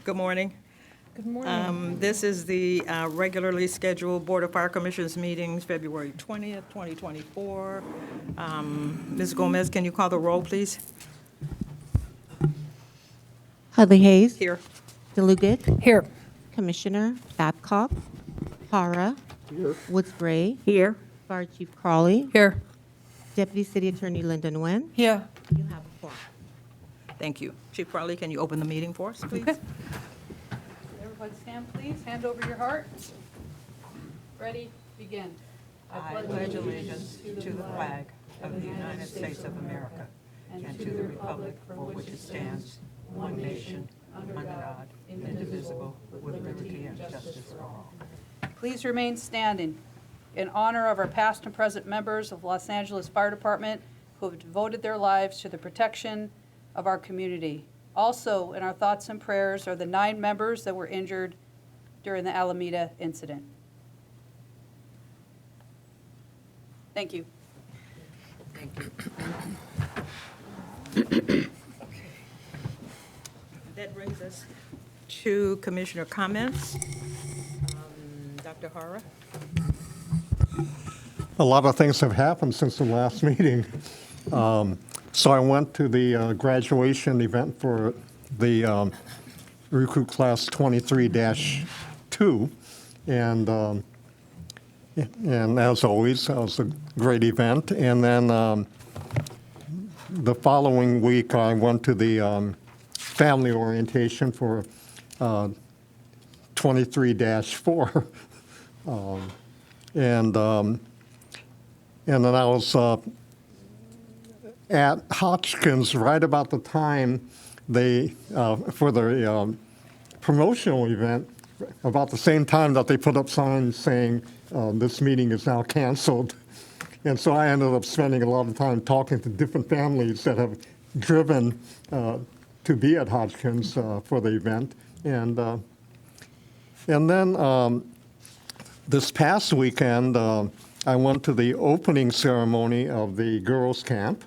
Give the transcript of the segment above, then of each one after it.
Good morning. Good morning. This is the regularly scheduled Board of Fire Commissioners meetings, February 20th, 2024. Ms. Gomez, can you call the roll, please? Hudley Hayes. Here. DeLucas. Here. Commissioner Babcock. Hara. Woods Gray. Here. Fire Chief Crawley. Here. Deputy City Attorney Linda Nguyen. Here. You have a quorum. Thank you. Chief Crowley, can you open the meeting for us, please? Okay. Everybody stand, please. Hand over your heart. Ready? Begin. I pledge allegiance to the flag of the United States of America and to the republic for which it stands, one nation, under God, indivisible, with liberty and justice for all. Please remain standing in honor of our past and present members of Los Angeles Fire Department who have devoted their lives to the protection of our community. Also, in our thoughts and prayers are the 9 members that were injured during the Alameda incident. Thank you. Thank you. That brings us to Commissioner comments. Dr. Hara? A lot of things have happened since the last meeting. So I went to the graduation event for the recruit class 23-2, and as always, it was a great event. And then the following week, I went to the family orientation for 23-4, and then I was at Hotchkiss right about the time they, for the promotional event, about the same time that they put up signs saying this meeting is now canceled. And so I ended up spending a lot of time talking to different families that have driven to be at Hotchkiss for the event. And then this past weekend, I went to the opening ceremony of the girls' camp.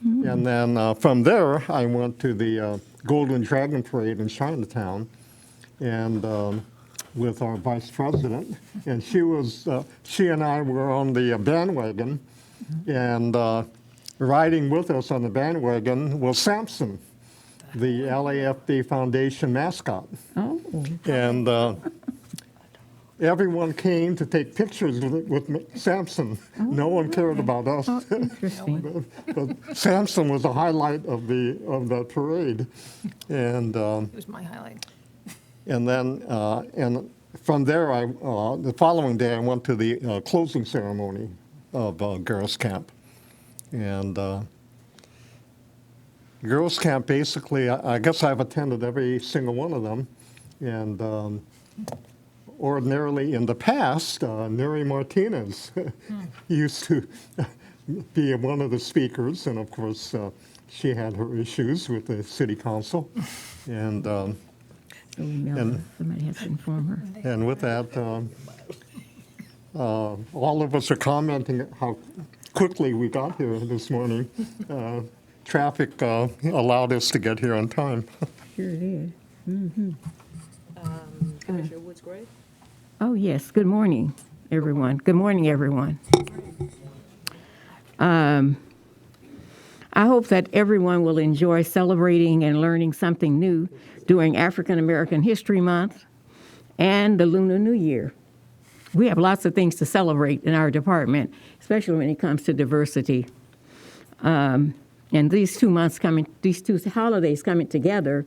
And then from there, I went to the Golden Dragon Parade in Chinatown, and with our vice president. And she and I were on the bandwagon, and riding with us on the bandwagon was Samson, the LAFD Foundation mascot. Oh. And everyone came to take pictures with Samson. No one cared about us. Interesting. but Samson was the highlight of the parade, and It was my highlight. and then and from there, the following day I went to the closing ceremony of Girls Camp, and Girls Camp basically, I guess I've attended every single one of them, and ordinarily in the past, Neri Martinez used to be one of the speakers, and of course, she had her issues with the city council, and Somebody has to inform her. and with that, all of us are commenting how quickly we got here this morning. Traffic allowed us to get here on time. Sure it is. Commissioner Woods Gray? Oh, yes. Good morning, everyone. Good morning, everyone. I hope that everyone will enjoy celebrating and learning something new during African American History Month and the Lunar New Year. We have lots of things to celebrate in our department, especially when it comes to diversity. And these 2 months coming, these 2 holidays coming together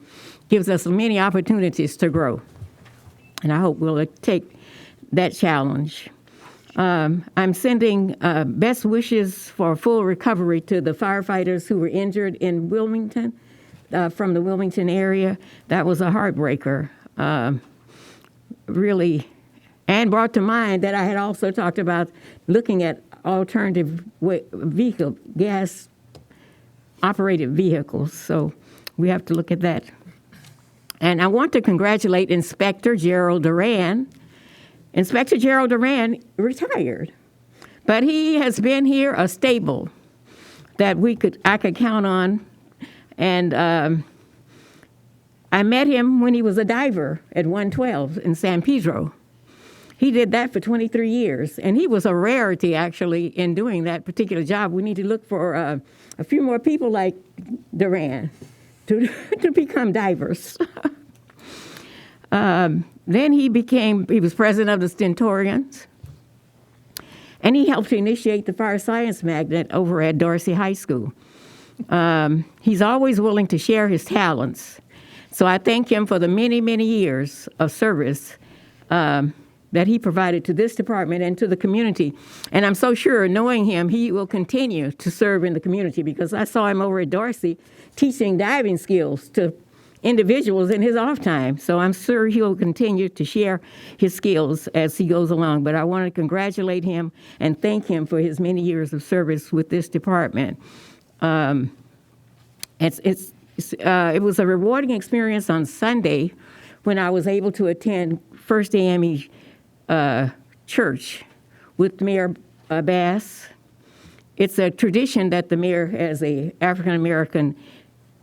gives us many opportunities to grow. And I hope we'll take that challenge. I'm sending best wishes for full recovery to the firefighters who were injured in Wilmington, from the Wilmington area. That was a heartbreaker, really, and brought to mind that I had also talked about looking at alternative vehicle, gas-operated vehicles. So we have to look at that. And I want to congratulate Inspector Gerald Duran. Inspector Gerald Duran retired, but he has been here a stable that I could count on, and I met him when he was a diver at 112 in San Pedro. He did that for 23 years, and he was a rarity, actually, in doing that particular job. We need to look for a few more people like Duran to become divers. Then he was president of the Stentorians, and he helped to initiate the fire science magnet over at Dorsey High School. He's always willing to share his talents. So I thank him for the many, many years of service that he provided to this department and to the community. And I'm so sure, knowing him, he will continue to serve in the community, because I saw him over at Dorsey teaching diving skills to individuals in his off time. So I'm sure he'll continue to share his skills as he goes along. But I want to congratulate him and thank him for his many years of service with this department. It was a rewarding experience on Sunday when I was able to attend First AME church with Mayor Bass. It's a tradition that the mayor has a African American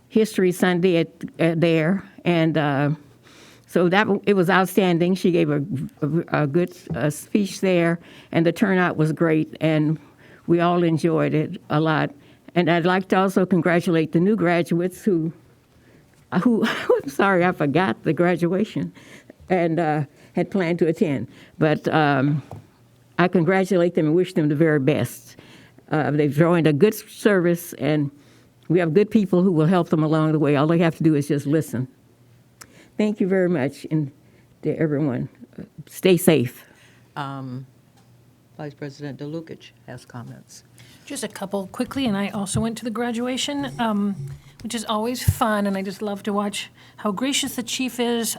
History Sunday there, and so it was outstanding. She gave a good speech there, and the turnout was great, and we all enjoyed it a lot. And I'd like to also congratulate the new graduates who I'm sorry, I forgot the graduation, and had planned to attend. But I congratulate them and wish them the very best. They've joined a good service, and we have good people who will help them along the way. All they have to do is just listen. Thank you very much, and to everyone, stay safe. Vice President DeLucich has comments. Just a couple quickly, and I also went to the graduation, which is always fun, and I just love to watch how gracious the chief is,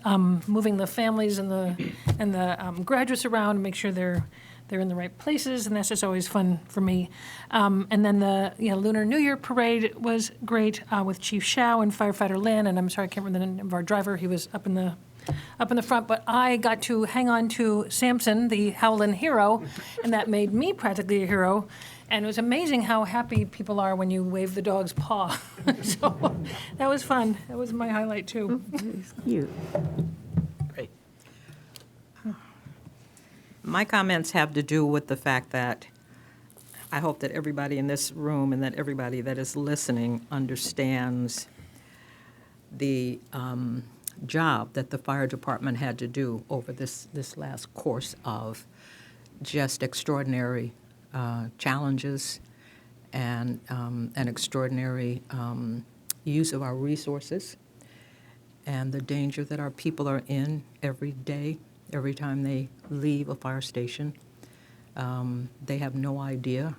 moving the families and the graduates around to make sure they're in the right places, and that's just always fun for me. And then the Lunar New Year parade was great with Chief Shao and Firefighter Lynn, and I'm sorry I can't remember the name of our driver. He was up in the front, but I got to hang on to Samson, the Howlin' hero, and that made me practically a hero. And it was amazing how happy people are when you wave the dog's paw. So that was fun. That was my highlight, too. It's cute. Great. My comments have to do with the fact that I hope that everybody in this room and that everybody that is listening understands the job that the fire department had to do over this last course of just extraordinary challenges and an extraordinary use of our resources and the danger that our people are in every day, every time they leave a fire station. They have no idea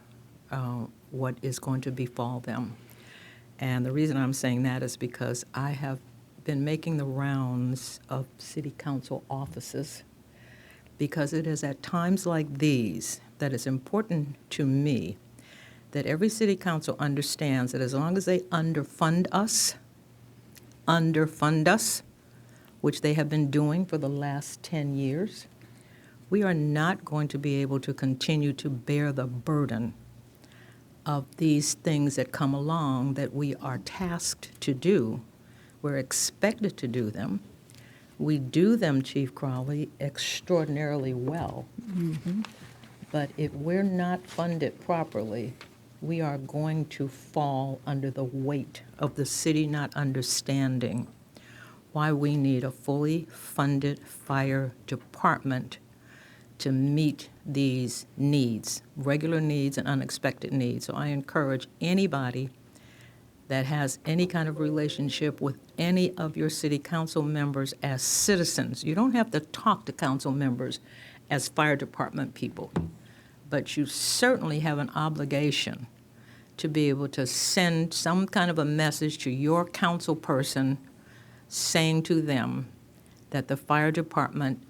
what is going to befall them. And the reason I'm saying that is because I have been making the rounds of city council offices, because it is at times like these that it's important to me that every city council understands that as long as they underfund us, which they have been doing for the last 10 years, we are not going to be able to continue to bear the burden of these things that come along that we are tasked to do. We're expected to do them. We do them, Chief Crowley, extraordinarily well. Mm-hmm. But if we're not funded properly, we are going to fall under the weight of the city not understanding why we need a fully funded fire department to meet these needs, regular needs and unexpected needs. So I encourage anybody that has any kind of relationship with any of your city council members as citizens. You don't have to talk to council members as fire department people, but you certainly have an obligation to be able to send some kind of a message to your council person saying to them that the fire department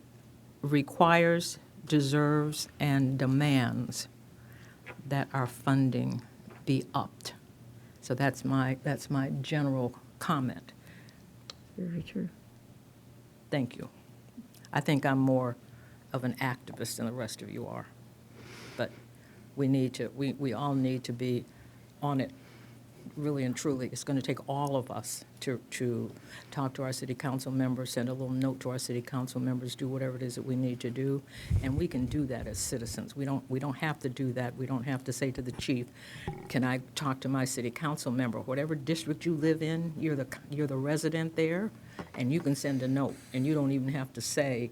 requires, deserves, and demands that our funding be upped. So that's my general comment. Very true. Thank you. I think I'm more of an activist than the rest of you are. But we all need to be on it really and truly, it's going to take all of us to talk to our city council members, send a little note to our city council members, do whatever it is that we need to do, and we can do that as citizens. We don't have to do that. We don't have to say to the chief, can I talk to my city council member? Whatever district you live in, you're the resident there, and you can send a note, and you don't even have to say,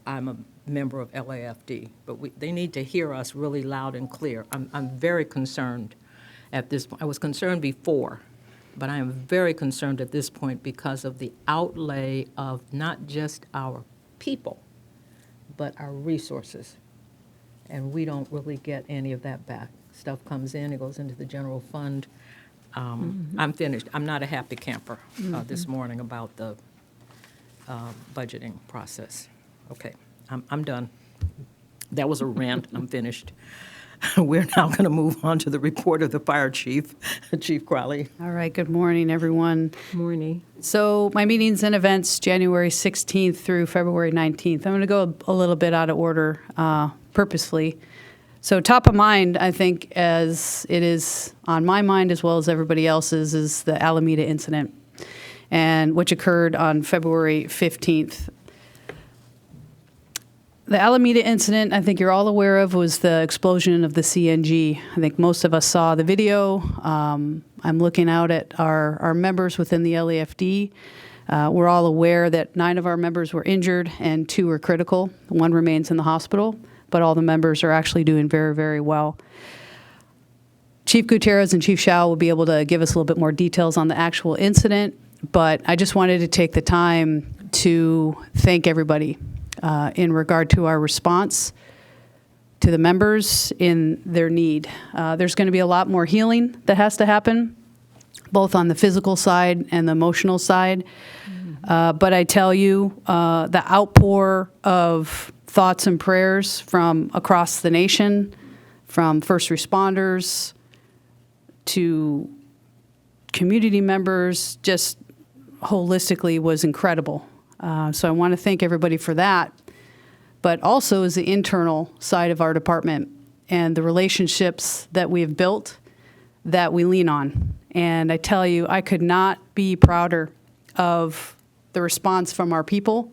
I'm a member of LAFD, but they need to hear us really loud and clear. I'm very concerned at this point. I was concerned before, but I am very concerned at this point because of the outlay of not just our people, but our resources. And we don't really get any of that back. Stuff comes in, it goes into the general fund. I'm finished. I'm not a happy camper this morning about the budgeting process. Okay, I'm done. That was a rant. I'm finished. We're now going to move on to the report of the fire chief, Chief Crowley. All right, good morning, everyone. Morning. So my meetings and events, January 16th through February 19th. I'm going to go a little bit out of order purposefully. So top of mind, I think, as it is on my mind as well as everybody else's, is the Alameda incident, and which occurred on February 15th. The Alameda incident, I think you're all aware of, was the explosion of the CNG. I think most of us saw the video. I'm looking out at our members within the LAFD. We're all aware that 9 of our members were injured and 2 were critical. 1 remains in the hospital, but all the members are actually doing very, very well. Chief Gutierrez and Chief Shao will be able to give us a little bit more details on the actual incident, but I just wanted to take the time to thank everybody in regard to our response to the members in their need. There's going to be a lot more healing that has to happen, both on the physical side and the emotional side. But I tell you, the outpour of thoughts and prayers from across the nation, from first responders to community members, just holistically was incredible. So I want to thank everybody for that, but also is the internal side of our department and the relationships that we have built that we lean on. And I tell you, I could not be prouder of the response from our people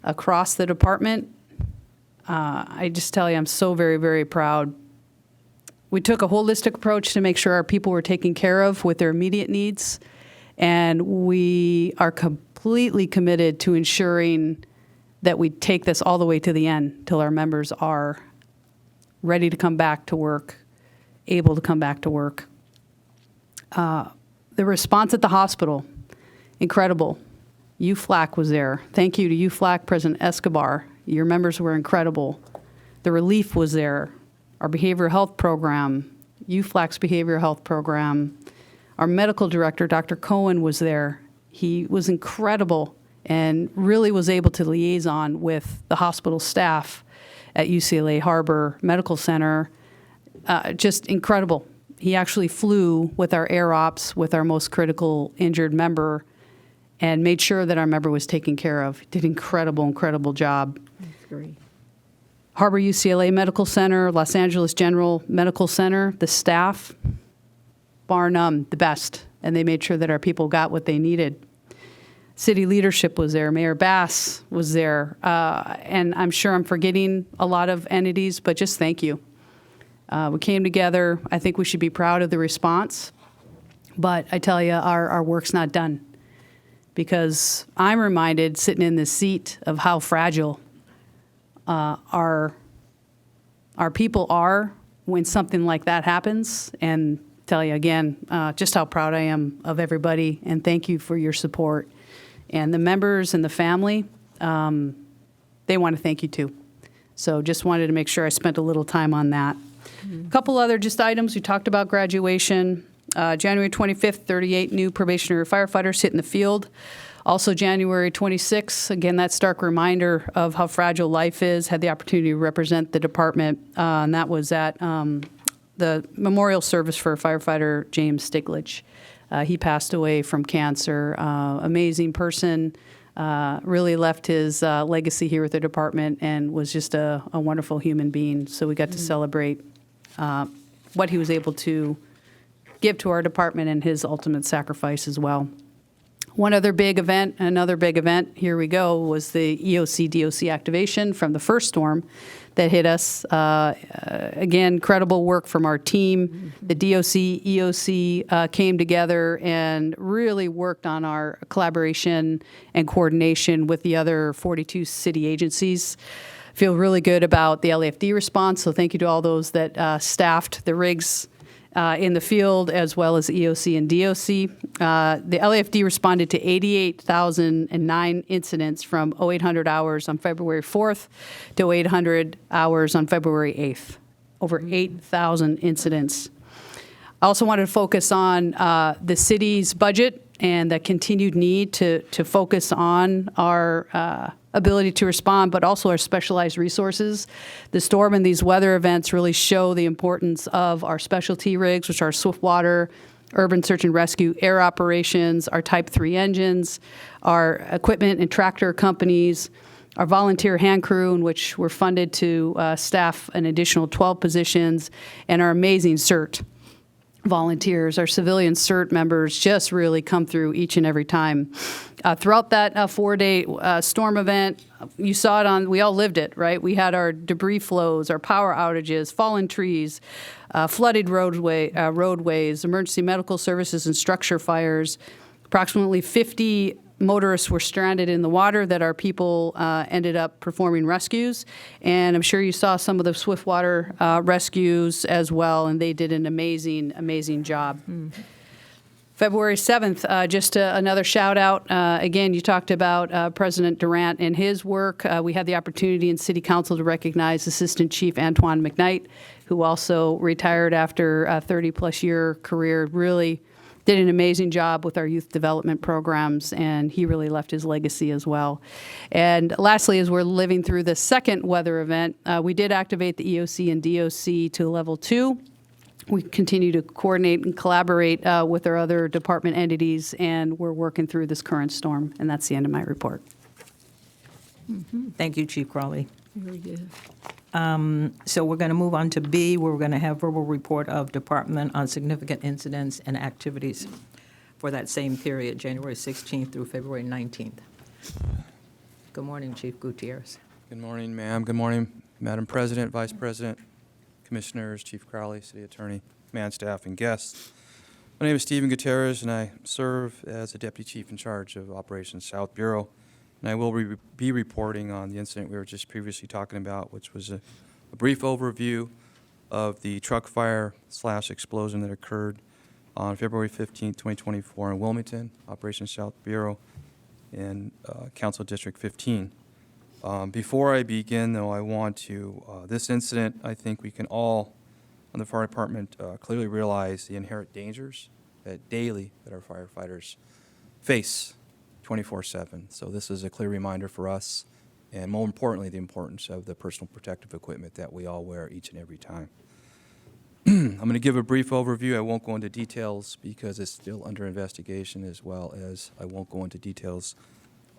across the department. I just tell you, I'm so very, very proud. We took a holistic approach to make sure our people were taken care of with their immediate needs, and we are completely committed to ensuring that we take this all the way to the end till our members are ready to come back to work, able to come back to work. The response at the hospital, incredible. UFLAC was there. Thank you to UFLAC, President Escobar. Your members were incredible. The relief was there. Our behavioral health program, UFLAC's behavioral health program. Our medical director, Dr. Cohen, was there. He was incredible and really was able to liaison with the hospital staff at UCLA Harbor Medical Center. Just incredible. He actually flew with our air ops, with our most critical injured member, and made sure that our member was taken care of. Did incredible, incredible job. That's great. Harbor UCLA Medical Center, Los Angeles General Medical Center, the staff, bar none, the best. And they made sure that our people got what they needed. City leadership was there. Mayor Bass was there. And I'm sure I'm forgetting a lot of entities, but just thank you. We came together. I think we should be proud of the response. But I tell you, our work's not done. Because I'm reminded, sitting in this seat, of how fragile our people are when something like that happens. And tell you again, just how proud I am of everybody, and thank you for your support. And the members and the family, they want to thank you too. So just wanted to make sure I spent a little time on that. A couple other just items. We talked about graduation. January 25th, 38 new probationary firefighters hit in the field. Also January 26th, again, that stark reminder of how fragile life is, had the opportunity to represent the department, and that was at the memorial service for firefighter James Stiglich. He passed away from cancer. Amazing person, really left his legacy here with the department and was just a wonderful human being. So we got to celebrate what he was able to give to our department and his ultimate sacrifice as well. Another big event, here we go, was the EOC DOC activation from the first storm that hit us. Again, incredible work from our team. The DOC, EOC came together and really worked on our collaboration and coordination with the other 42 city agencies. Feel really good about the LAFD response, so thank you to all those that staffed the rigs in the field, as well as EOC and DOC. The LAFD responded to 88,009 incidents from 0800 hours on February 4th to 0800 hours on February 8th. Over 8,000 incidents. I also wanted to focus on the city's budget and the continued need to focus on our ability to respond, but also our specialized resources. The storm and these weather events really show the importance of our specialty rigs, which are swiftwater, urban search and rescue, air operations, our Type 3 engines, our equipment and tractor companies, our volunteer hand crew, in which we're funded to staff an additional 12 positions, and our amazing CERT volunteers. Our civilian CERT members just really come through each and every time. Throughout that 4-day storm event, you saw it on, we all lived it, right? We had our debris flows, our power outages, fallen trees, flooded roadways, emergency medical services and structure fires. Approximately 50 motorists were stranded in the water that our people ended up performing rescues. And I'm sure you saw some of the swiftwater rescues as well, and they did an amazing, amazing job. February 7th, just another shout out. Again, you talked about President Durant and his work. We had the opportunity in City Council to recognize Assistant Chief Antoine McKnight, who also retired after a 30-plus year career. Really did an amazing job with our youth development programs, and he really left his legacy as well. And lastly, as we're living through the second weather event, we did activate the EOC and DOC to level 2. We continue to coordinate and collaborate with our other department entities, and we're working through this current storm. And that's the end of my report. Thank you, Chief Crawley. Very good. So we're going to move on to B, where we're going to have verbal report of department on significant incidents and activities for that same period, January 16th through February 19th. Good morning, Chief Gutierrez. Good morning, ma'am. Good morning, Madam President, Vice President, Commissioners, Chief Crowley, City Attorney, command staff, and guests. My name is Stephen Gutierrez, and I serve as the Deputy Chief in charge of Operations South Bureau. And I will be reporting on the incident we were just previously talking about, which was a brief overview of the truck fire / explosion that occurred on February 15, 2024 in Wilmington, Operations South Bureau in Council District 15. Before I begin, though, I want to, this incident, I think we can all, on the fire department, clearly realize the inherent dangers that our firefighters face 24/7. So this is a clear reminder for us, and more importantly, the importance of the personal protective equipment that we all wear each and every time. I'm going to give a brief overview. I won't go into details because it's still under investigation, as well as I won't go into details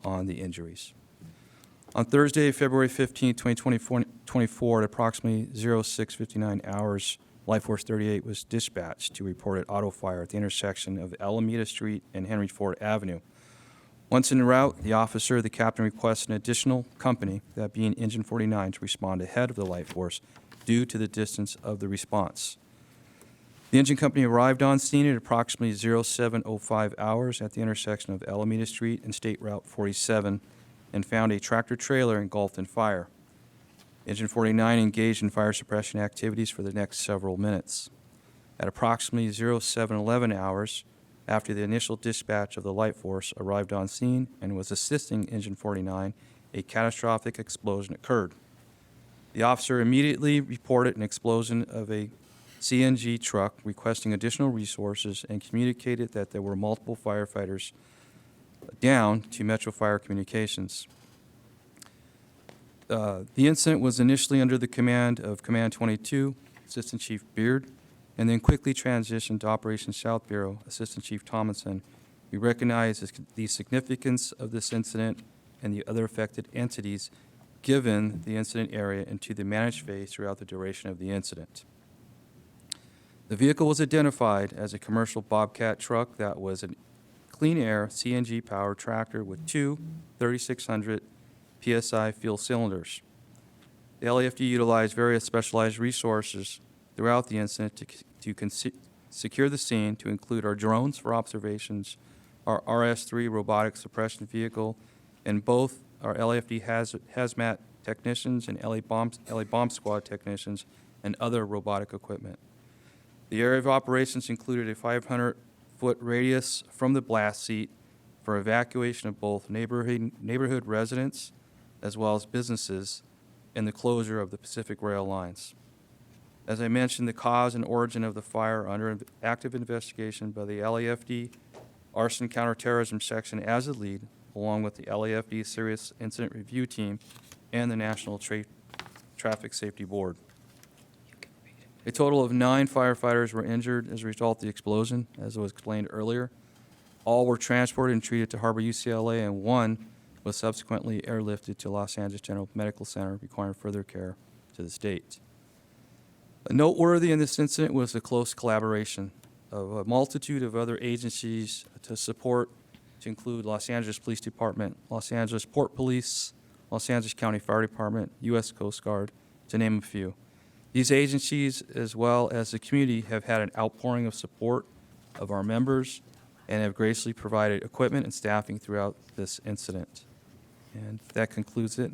on the injuries. On Thursday, February 15, 2024, at approximately 06:59 hours, Life Force 38 was dispatched to report an auto fire at the intersection of Alameda Street and Henry Ford Avenue. Once en route, the captain requested an additional company, that being Engine 49, to respond ahead of the Light Force due to the distance of the response. The engine company arrived on scene at approximately 07:05 hours at the intersection of Alameda Street and State Route 47 and found a tractor trailer engulfed in fire. Engine 49 engaged in fire suppression activities for the next several minutes. At approximately 07:11 hours, after the initial dispatch of the Light Force arrived on scene and was assisting Engine 49, a catastrophic explosion occurred. The officer immediately reported an explosion of a CNG truck, requesting additional resources, and communicated that there were multiple firefighters down to Metro Fire Communications. The incident was initially under the command of Command 22, Assistant Chief Beard, and then quickly transitioned to Operations South Bureau, Assistant Chief Tomlinson. We recognize the significance of this incident and the other affected entities given the incident area and to the managed phase throughout the duration of the incident. The vehicle was identified as a commercial Bobcat truck that was a clean air CNG-powered tractor with two 3,600 PSI fuel cylinders. The LAFD utilized various specialized resources throughout the incident to secure the scene, to include our drones for observations, our RS-3 robotic suppression vehicle, and both our LAFD hazmat technicians and LA bomb squad technicians and other robotic equipment. The area of operations included a 500-foot radius from the blast seat for evacuation of both neighborhood residents as well as businesses, and the closure of the Pacific Rail lines. As I mentioned, the cause and origin of the fire are under active investigation by the LAFD Arson Counterterrorism Section as the lead, along with the LAFD Serious Incident Review Team and the National Traffic Safety Board. A total of 9 firefighters were injured as a result of the explosion, as was explained earlier. All were transported and treated to Harbor UCLA, and 1 was subsequently airlifted to Los Angeles General Medical Center, requiring further care to this date. Noteworthy in this incident was the close collaboration of a multitude of other agencies to include Los Angeles Police Department, Los Angeles Port Police, Los Angeles County Fire Department, U.S. Coast Guard, to name a few. These agencies, as well as the community, have had an outpouring of support of our members and have graciously provided equipment and staffing throughout this incident. And that concludes it.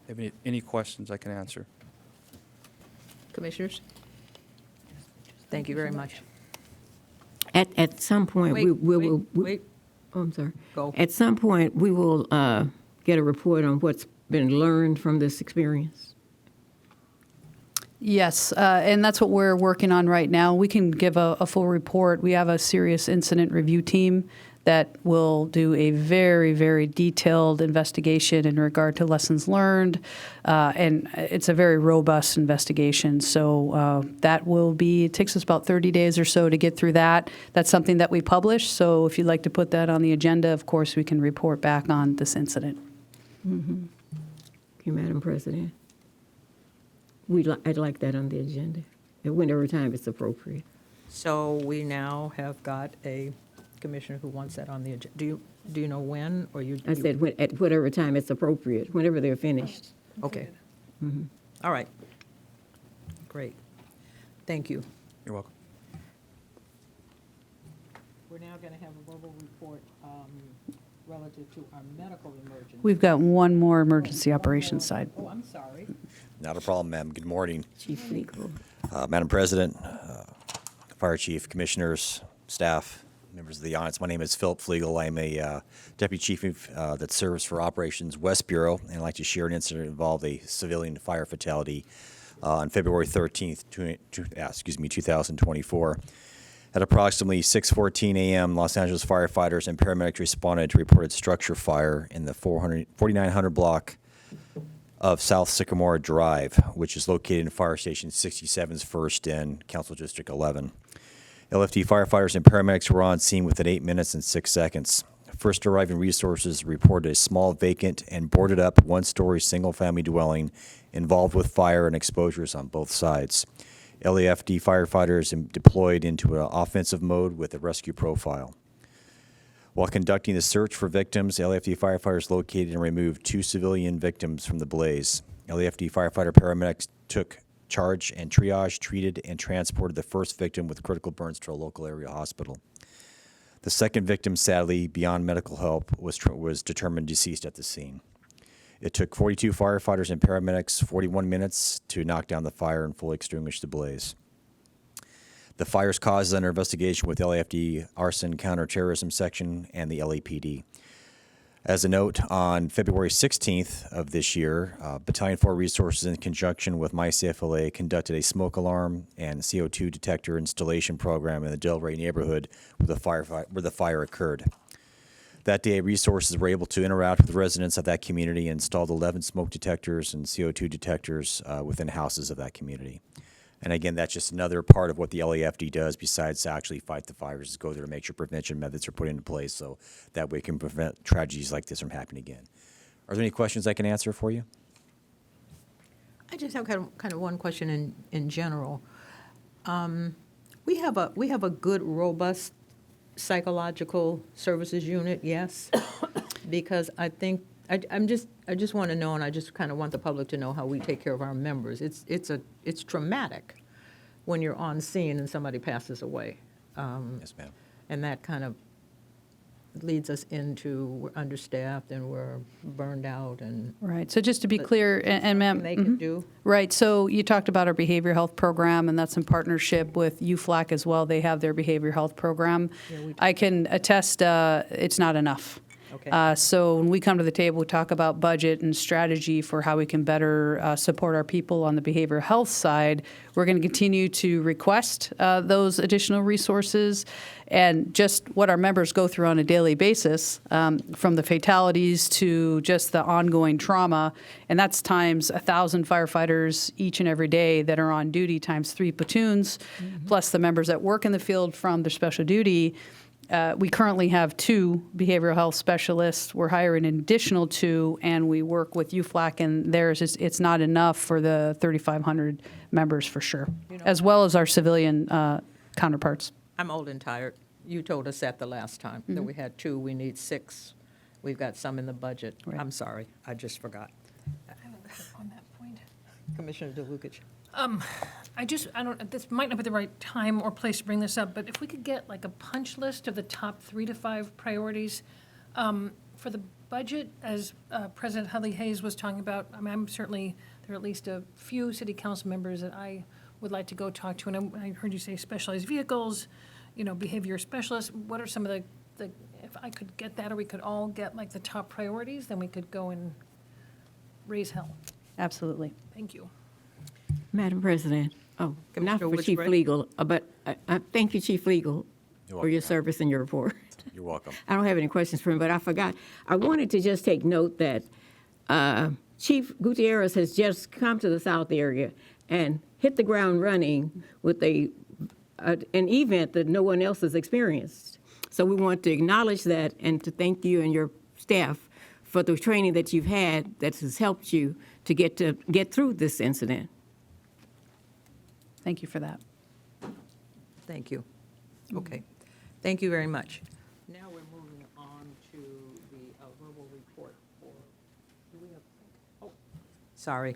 If any questions I can answer. Commissioners? Thank you very much. At some point, Wait. Oh, I'm sorry. Go. At some point, we will get a report on what's been learned from this experience. Yes, and that's what we're working on right now. We can give a full report. We have a serious incident review team that will do a very, very detailed investigation in regard to lessons learned, and it's a very robust investigation. So that will be, it takes us about 30 days or so to get through that. That's something that we publish, so if you'd like to put that on the agenda, of course, we can report back on this incident. Mm-hmm. Okay, Madam President. I'd like that on the agenda, and whenever time it's appropriate. So we now have got a commissioner who wants that on the agenda. Do you know when, or you? I said at whatever time it's appropriate, whenever they're finished. Okay. Mm-hmm. All right. Great. Thank you. You're welcome. We're now going to have a verbal report relative to our medical emergency. We've got one more emergency operations side. Oh, I'm sorry. Not a problem, ma'am. Good morning. Chief Legal. Madam President, Fire Chief, Commissioners, staff, members of the audience. My name is Philip Flegel. I'm a Deputy Chief that serves for Operations West Bureau, and I'd like to share an incident that involved a civilian fire fatality on February 13th, 2024. At approximately 6:14 a.m., Los Angeles firefighters and paramedics responded to reported structure fire in the 4900 block of South Sycamore Drive, which is located in Fire Station 67's first in Council District 11. LFD firefighters and paramedics were on scene within 8 minutes and 6 seconds. First arriving resources reported a small vacant and boarded up one-story single-family dwelling involved with fire and exposures on both sides. LAFD firefighters deployed into an offensive mode with a rescue profile. While conducting the search for victims, LAFD firefighters located and removed 2 civilian victims from the blaze. LAFD firefighter paramedics took charge and triage, treated, and transported the first victim with critical burns to a local area hospital. The second victim, sadly, beyond medical help, was determined deceased at the scene. It took 42 firefighters and paramedics 41 minutes to knock down the fire and fully extinguish the blaze. The fire's cause is under investigation with LAFD Arson Counterterrorism Section and the LAPD. As a note, on February 16th of this year, Battalion 4 Resources in conjunction with MyCFLA conducted a smoke alarm and CO2 detector installation program in the Del Rey neighborhood where the fire occurred. That day, resources were able to interact with residents of that community and installed 11 smoke detectors and CO2 detectors within houses of that community. And again, that's just another part of what the LAFD does besides to actually fight the fires, is go there to make sure prevention methods are put into place so that way we can prevent tragedies like this from happening again. Are there any questions I can answer for you? I just have kind of one question in general. We have a good, robust psychological services unit, yes, because I think, I just want to know, and I just kind of want the public to know how we take care of our members. It's traumatic when you're on scene and somebody passes away. Yes, ma'am. And that kind of leads us into, we're understaffed and we're burned out and Right, so just to be clear, and ma'am. they can do. Right, so you talked about our behavioral health program, and that's in partnership with UFLAC as well. They have their behavioral health program. I can attest, it's not enough. Okay. So when we come to the table, we talk about budget and strategy for how we can better support our people on the behavioral health side. We're going to continue to request those additional resources and just what our members go through on a daily basis, from the fatalities to just the ongoing trauma. And that's times 1,000 firefighters each and every day that are on duty, times 3 platoons, plus the members that work in the field from their special duty. We currently have 2 behavioral health specialists. We're hiring an additional 2, and we work with UFLAC, and theirs it's not enough for the 3,500 members for sure, as well as our civilian counterparts. I'm old and tired. You told us that the last time, that we had 2, we need 6. We've got some in the budget. Right. I'm sorry, I just forgot. On that point. Commissioner DeLucich. I don't, this might not be the right time or place to bring this up, but if we could get like a punch list of the top 3 to 5 priorities for the budget, as President Hudley Hayes was talking about. I mean, I'm certainly, there are at least a few city council members that I would like to go talk to, and I heard you say specialized vehicles, behavior specialists. What are some of the, if I could get that, or we could all get like the top priorities, then we could go and raise hell. Absolutely. Thank you. Madam President, not Commissioner for Chief Woodsbray? Legal, but thank you, Chief Legal, You're for your welcome. service and your report. You're welcome. I don't have any questions for him, but I forgot. I wanted to just take note that Chief Gutierrez has just come to the South area and hit the ground running with an event that no one else has experienced. So we want to acknowledge that and to thank you and your staff for the training that you've had that has helped you to get through this incident. Thank you for that. Thank you. Okay. Thank you very much. Now we're moving on to the verbal report for, do we have, oh, sorry.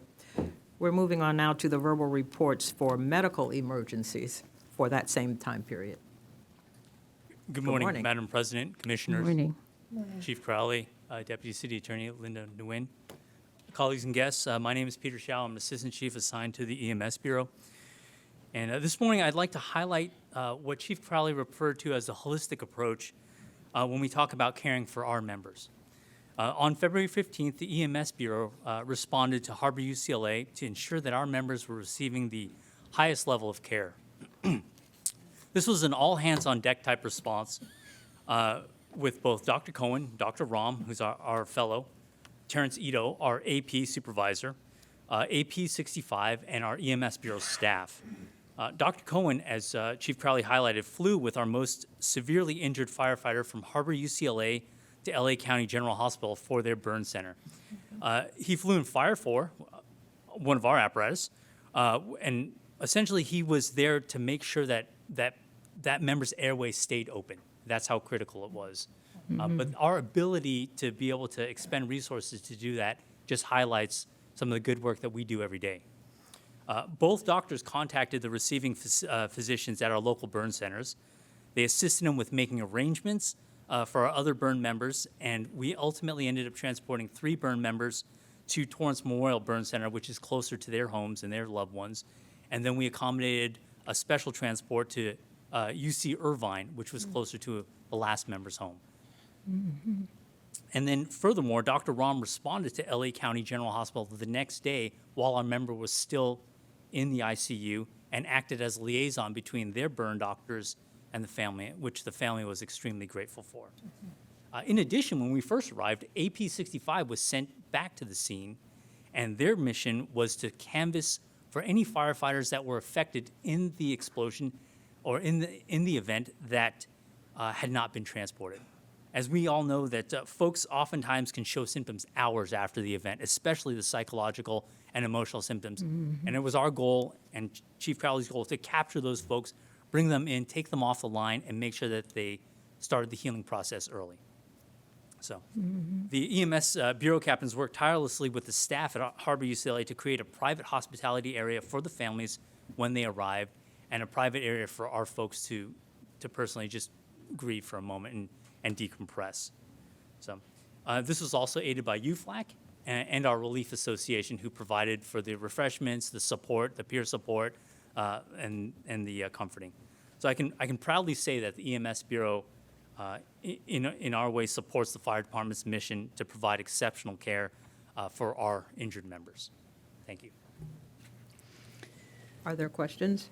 We're moving on now to the verbal reports for medical emergencies for that same time period. Good morning, morning. Madam President, Commissioners, Morning. Chief Crowley, Deputy City Attorney Linda Nguyen, colleagues and guests. My name is Peter Shao. I'm an Assistant Chief assigned to the EMS Bureau. And this morning, I'd like to highlight what Chief Crowley referred to as a holistic approach when we talk about caring for our members. On February 15th, the EMS Bureau responded to Harbor UCLA to ensure that our members were receiving the highest level of care. This was an all-hands-on-deck type response with both Dr. Cohen, Dr. Rom, who's our fellow, Terrence Ito, our AP supervisor, AP 65, and our EMS Bureau staff. Dr. Cohen, as Chief Crowley highlighted, flew with our most severely injured firefighter from Harbor UCLA to LA County General Hospital for their burn center. He flew in Fire 4, one of our apparatus, and essentially he was there to make sure that member's airway stayed open. That's how critical it was. But our ability to be able to expend resources to do that just highlights some of the good work that we do every day. Both doctors contacted the receiving physicians at our local burn centers. They assisted them with making arrangements for our other burn members, and we ultimately ended up transporting 3 burn members to Torrance Memorial Burn Center, which is closer to their homes and their loved ones. And then we accommodated a special transport to UC Irvine, which was closer to the last member's home. And then furthermore, Dr. Rom responded to LA County General Hospital the next day while our member was still in the ICU and acted as liaison between their burn doctors and the family, which the family was extremely grateful for. In addition, when we first arrived, AP 65 was sent back to the scene, and their mission was to canvass for any firefighters that were affected in the explosion or in the event that had not been transported. as we all know that folks oftentimes can show symptoms hours after the event, especially the psychological and emotional symptoms. And it was our goal and Chief Crowley's goal to capture those folks, bring them in, take them off the line, and make sure that they started the healing process early. So the EMS bureau captains worked tirelessly with the staff at Harbor UCLA to create a private hospitality area for the families when they arrived, and a private area for our folks to personally just grieve for a moment and decompress. So this was also aided by UFLAC and our Relief Association, who provided for the refreshments, the support, the peer support, and the comforting. So I can proudly say that the EMS Bureau, in our way, supports the fire department's mission to provide exceptional care for our injured members. Thank you. Are there questions?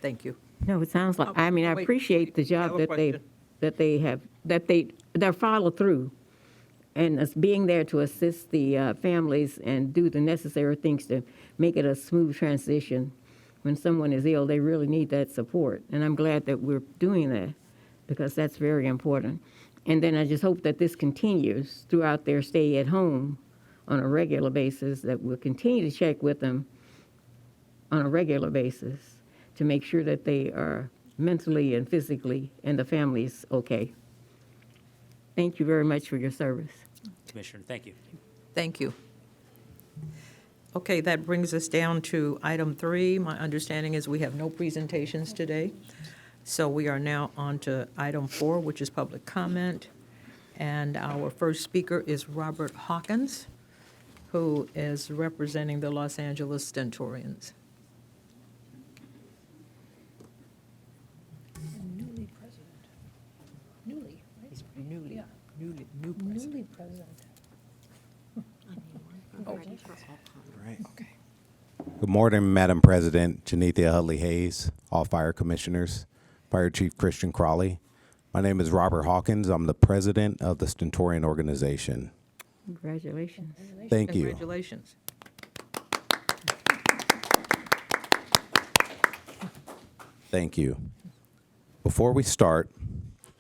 Thank you. No, it sounds like, Oh, I mean, I wait, appreciate the I job have a they're follow through and us being there to assist the families and do the necessary things to make it a smooth transition. When someone is ill, they really need that support. And I'm glad that we're doing that because that's very important. And then I just hope that this continues throughout their stay at home on a regular basis, that we'll continue to check with them on a regular basis to make sure that they are mentally and physically and the family's okay. Thank you very much for your service. Commissioner, thank you. Thank you. Okay, that brings us down to item 3. My understanding is we have no presentations today. So we are now on to item 4, which is public comment. And our first speaker is Robert Hawkins, who is representing the Los Angeles Stentorians. Newly president. Newly, right? He's newly, Yeah. new president. Newly president. Good morning, Madam President, Janethia Hudley Hayes, all fire commissioners, Fire Chief Christian Crawley. My name is Robert Hawkins. I'm the president of the Stentorian organization. Congratulations. Thank you. Congratulations. Thank you. Before we start,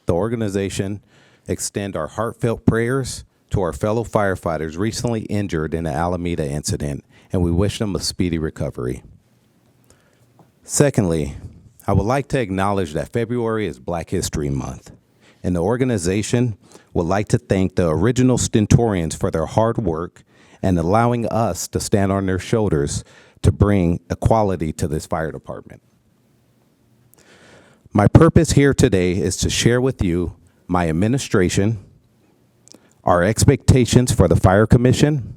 the organization extend our heartfelt prayers to our fellow firefighters recently injured in the Alameda incident, and we wish them a speedy recovery. Secondly, I would like to acknowledge that February is Black History Month, and the organization would like to thank the original Stentorians for their hard work and allowing us to stand on their shoulders to bring equality to this fire department. My purpose here today is to share with you my administration, our expectations for the Fire Commission,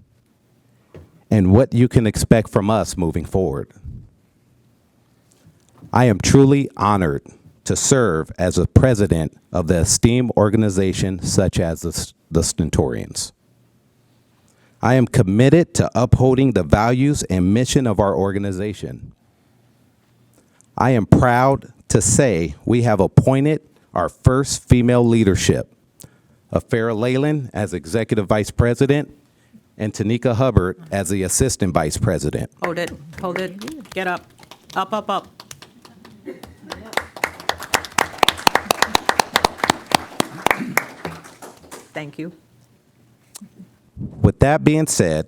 and what you can expect from us moving forward. I am truly honored to serve as a president of the esteemed organization such as the Stentorians. I am committed to upholding the values and mission of our organization. I am proud to say we have appointed our first female leadership, Farrah Leyland as Executive Vice President and Tanika Hubbard as the Assistant Vice President. Hold it, get up, up. Thank you. With that being said,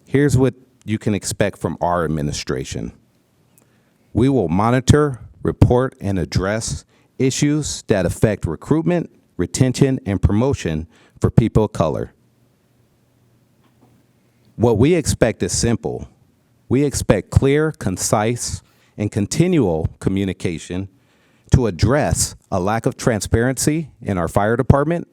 here's what you can expect from our administration. We will monitor, report, and address issues that affect recruitment, retention, and promotion for people of color. What we expect is simple. We expect clear, concise, and continual communication to address a lack of transparency in our fire department.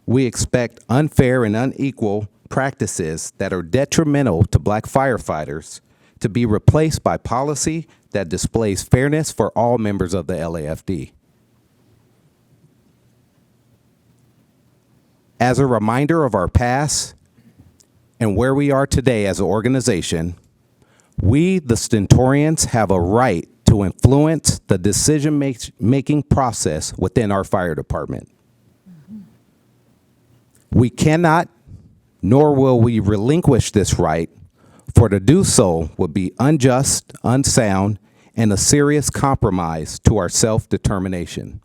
We expect unfair and unequal practices that are detrimental to Black firefighters to be replaced by policy that displays fairness for all members of the LAFD. As a reminder of our past and where we are today as an organization, we, the Stentorians, have a right to influence the decision-making process within our fire department. We cannot, nor will we relinquish this right, for to do so would be unjust, unsound, and a serious compromise to our self-determination.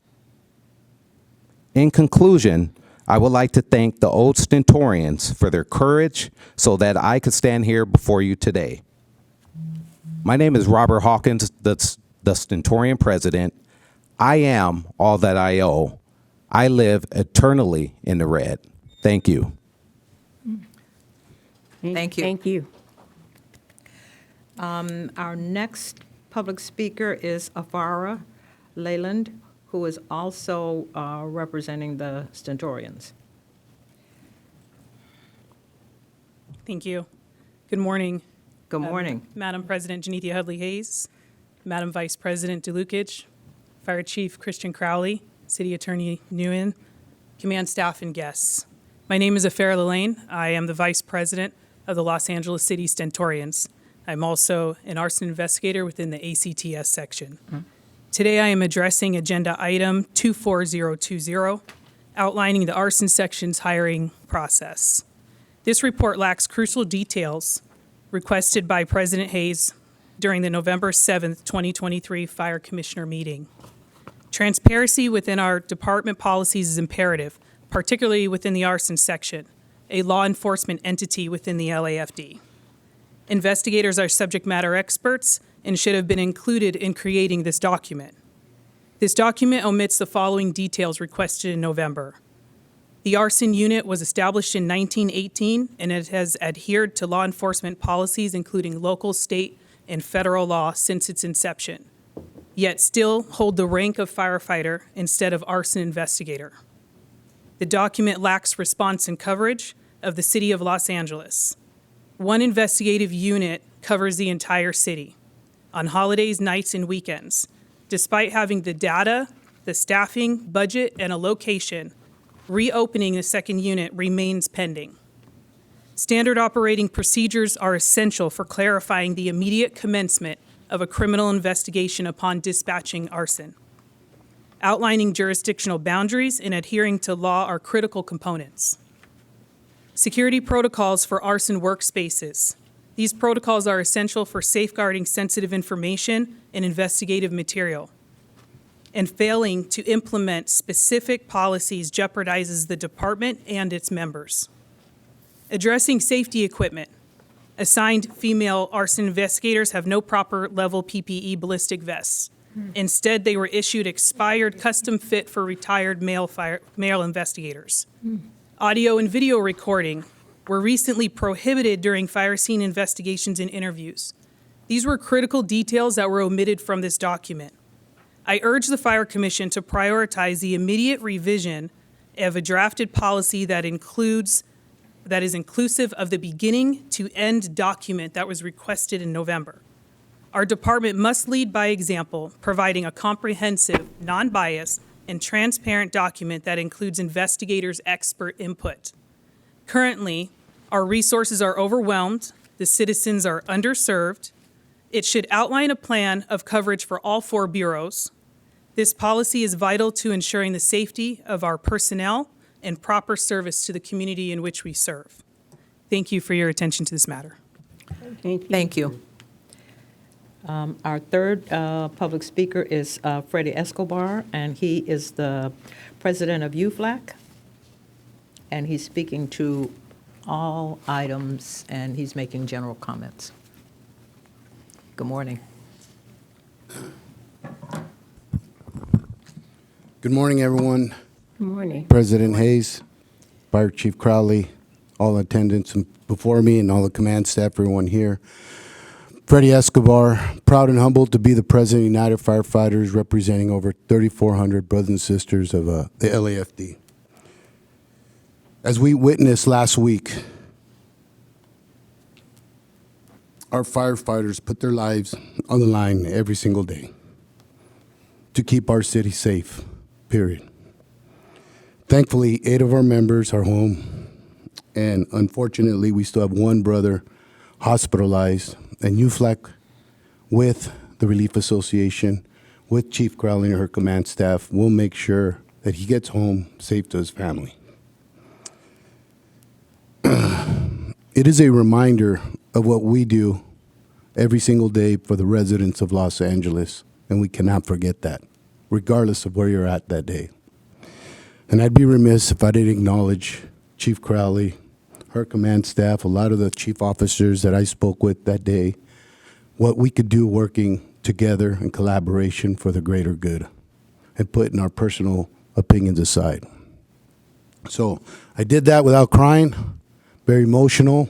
In conclusion, I would like to thank the old Stentorians for their courage so that I could stand here before you today. My name is Robert Hawkins, the Stentorian president. I am all that I owe. I live eternally in the red. Thank you. Thank you. Thank you. Our next public speaker is Afara Leyland, who is also representing the Stentorians. Thank you. Good morning. Good morning. Madam President Janethia Hudley Hayes, Madam Vice President DeLukich, Fire Chief Christian Crowley, City Attorney Nguyen, command staff, and guests. My name is Afara Leyland. I am the Vice President of the Los Angeles City Stentorians. I'm also an arson investigator within the ACTS section. Today I am addressing Agenda Item 24020, outlining the arson section's hiring process. This report lacks crucial details requested by President Hayes during the November 7th, 2023 Fire Commissioner meeting. Transparency within our department policies is imperative, particularly within the arson section, a law enforcement entity within the LAFD. Investigators are subject matter experts and should have been included in creating this document. This document omits the following details requested in November. The arson unit was established in 1918, and it has adhered to law enforcement policies, including local, state, and federal law since its inception, yet still hold the rank of firefighter instead of arson investigator. The document lacks response and coverage of the city of Los Angeles. One investigative unit covers the entire city on holidays, nights, and weekends. Despite having the data, the staffing, budget, and a location, reopening the second unit remains pending. Standard operating procedures are essential for clarifying the immediate commencement of a criminal investigation upon dispatching arson. Outlining jurisdictional boundaries and adhering to law are critical components. Security protocols for arson workspaces. These protocols are essential for safeguarding sensitive information and investigative material. And failing to implement specific policies jeopardizes the department and its members. Addressing safety equipment. Assigned female arson investigators have no proper level PPE ballistic vests. Instead, they were issued expired custom fit for retired male investigators. Audio and video recording were recently prohibited during fire scene investigations and interviews. These were critical details that were omitted from this document. I urge the Fire Commission to prioritize the immediate revision of a drafted policy that is inclusive of the beginning to end document that was requested in November. Our department must lead by example, providing a comprehensive, non-biased, and transparent document that includes investigators' expert input. Currently, our resources are overwhelmed, the citizens are underserved. It should outline a plan of coverage for all 4 bureaus. This policy is vital to ensuring the safety of our personnel and proper service to the community in which we serve. Thank you for your attention to this matter. Thank you. Our third public speaker is Freddie Escobar, and he is the president of UFLAC, and he's speaking to all items, and he's making general comments. Good morning. Good morning, everyone. Good morning. President Hayes, Fire Chief Crowley, all attendants before me, and all the command staff, everyone here. Freddie Escobar, proud and humbled to be the President of United Firefighters, representing over 3,400 brothers and sisters of the LAFD. As we witnessed last week, our firefighters put their lives on the line every single day to keep our city safe, period. Thankfully, 8 of our members are home, and unfortunately, we still have 1 brother hospitalized. And UFLAC, with the Relief Association, with Chief Crowley and her command staff, will make sure that he gets home safe to his family. It is a reminder of what we do every single day for the residents of Los Angeles, and we cannot forget that, regardless of where you're at that day. And I'd be remiss if I didn't acknowledge Chief Crowley, her command staff, a lot of the chief officers that I spoke with that day, what we could do working together in collaboration for the greater good and putting our personal opinions aside. So I did that without crying, very emotional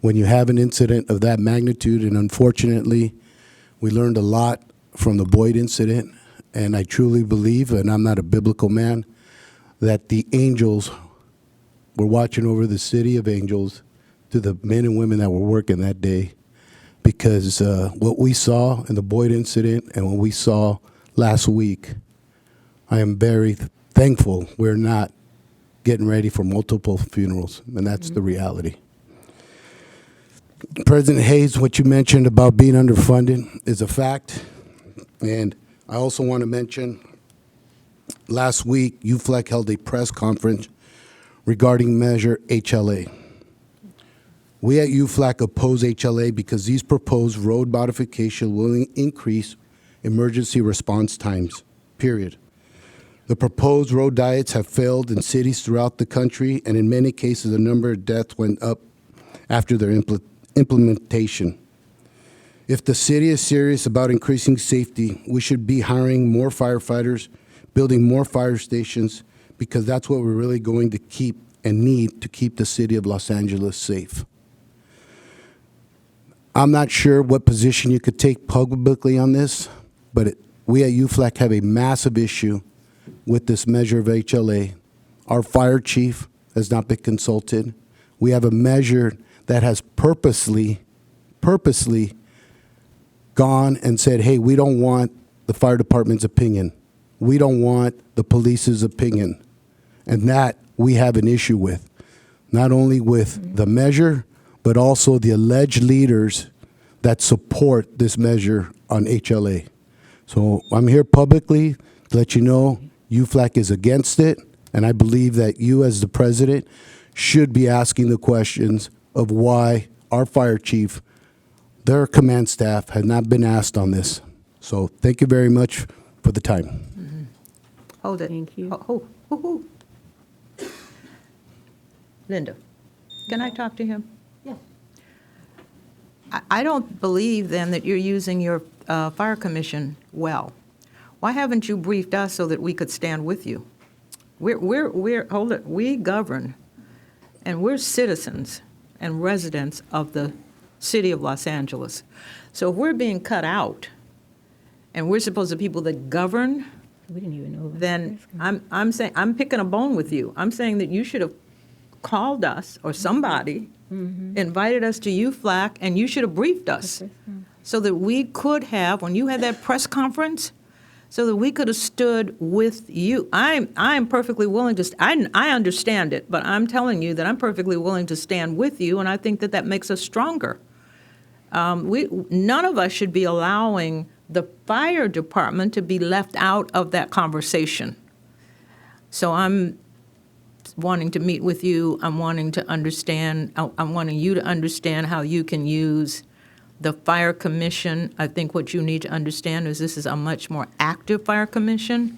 when you have an incident of that magnitude, and unfortunately, we learned a lot from the Boyd incident, and I truly believe, and I'm not a biblical man, that the angels were watching over the city of angels to the men and women that were working that day, because what we saw in the Boyd incident and what we saw last week, I am very thankful we're not getting ready for multiple funerals, and that's the reality. President Hayes, what you mentioned about being underfunded is a fact, and I also want to mention last week, UFLEC held a press conference regarding Measure HLA. We at UFLAC oppose HLA because these proposed road modifications will increase emergency response times, period. The proposed road diets have failed in cities throughout the country, and in many cases, the number of deaths went up after their implementation. If the city is serious about increasing safety, we should be hiring more firefighters, building more fire stations, because that's what we're really going to keep and need to keep the city of Los Angeles safe. I'm not sure what position you could take publicly on this, but we at UFLAC have a massive issue with this measure of HLA. Our fire chief has not been consulted. We have a measure that has purposely gone and said, hey, we don't want the fire department's opinion. We don't want the police's opinion. And that we have an issue with, not only with the measure, but also the alleged leaders that support this measure on HLA. So I'm here publicly to let you know UFLAC is against it, and I believe that you as the president should be asking the questions of why our fire chief, their command staff, had not been asked on this. So thank you very much for the time. Hold it. Thank you. Oh. Linda, can I talk to him? Yeah. I don't believe then that you're using your fire commission well. Why haven't you briefed us so that we could stand with you? Hold it, we govern, and we're citizens and residents of the city of Los Angeles. So if we're being cut out, and we're supposed to be people that govern, We didn't even know. then I'm saying, I'm picking a bone with you. I'm saying that you should have called us, or somebody, invited us to UFLAC, and you should have briefed us, so that we could have, when you had that press conference, so that we could have stood with you. I'm perfectly willing to, I understand it, but I'm telling you that I'm perfectly willing to stand with you, and I think that that makes us stronger. None of us should be allowing the fire department to be left out of that conversation. So I'm wanting to meet with you. I'm wanting to understand, I'm wanting you to understand how you can use the fire commission. I think what you need to understand is this is a much more active fire commission.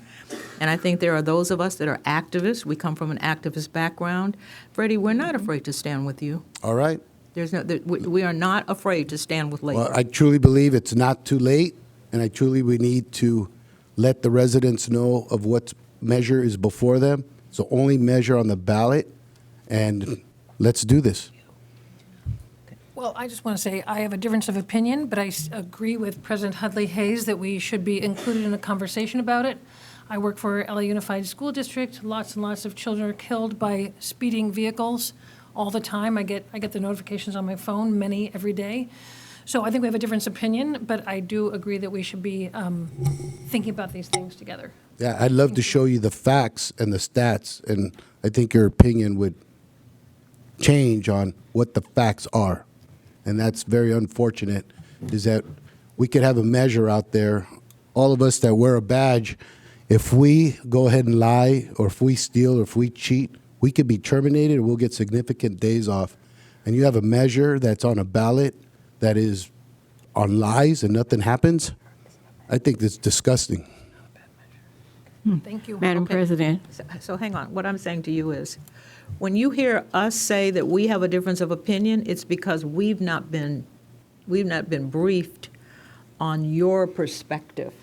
And I think there are those of us that are activists. We come from an activist background. Freddie, we're not afraid to stand with you. All right? We are not afraid to stand with labor. Well, I truly believe it's not too late, and we need to let the residents know of what measure is before them. It's the only measure on the ballot, and let's do this. Well, I just want to say I have a difference of opinion, but I agree with President Hudley Hayes that we should be included in a conversation about it. I work for LA Unified School District. Lots and lots of children are killed by speeding vehicles all the time. I get the notifications on my phone, many every day. So I think we have a difference of opinion, but I do agree that we should be thinking about these things together. Yeah, I'd love to show you the facts and the stats, and I think your opinion would change on what the facts are. And that's very unfortunate, is that we could have a measure out there, all of us that wear a badge, if we go ahead and lie, or if we steal, or if we cheat, we could be terminated, or we'll get significant days off. And you have a measure that's on a ballot that is on lies and nothing happens, I think that's disgusting. Thank you. Madam Okay. President, So hang on, what I'm saying to you is, when you hear us say that we have a difference of opinion, it's because we've not been briefed on your perspective.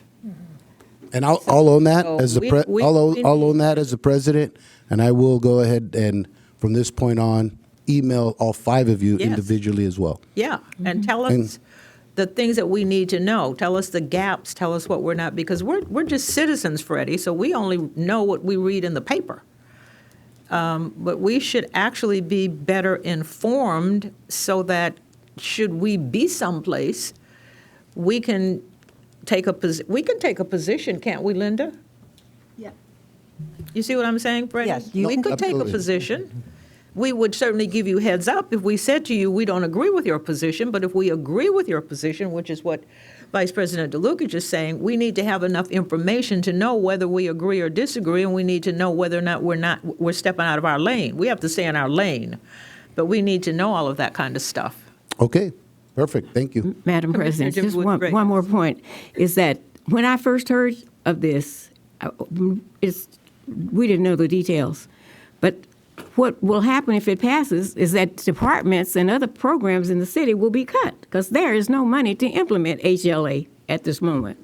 And I'll own that So as the I'll own that as the president, and I will go ahead and from this point on email all 5 of you Yes. individually as well. Yeah, and tell us the things that we need to know. Tell us the gaps, tell us what we're not, because we're just citizens, Freddie, so we only know what we read in the paper. But we should actually be better informed so that should we be someplace, we can take a position, can't we, Linda? Yeah. You see what I'm saying, Freddie? Yes, We could take a Absolutely. position. We would certainly give you heads up if we said to you, we don't agree with your position, but if we agree with your position, which is what Vice President DeLucas is saying, we need to have enough information to know whether we agree or disagree, and we need to know whether or not we're stepping out of our lane. We have to stay in our lane, but we need to know all of that kind of stuff. Okay, perfect. Thank you. Madam Commissioner President, just Jimwood, great. one more point, is that when I first heard of this, we didn't know the details. But what will happen if it passes is that departments and other programs in the city will be cut because there is no money to implement HLA at this moment.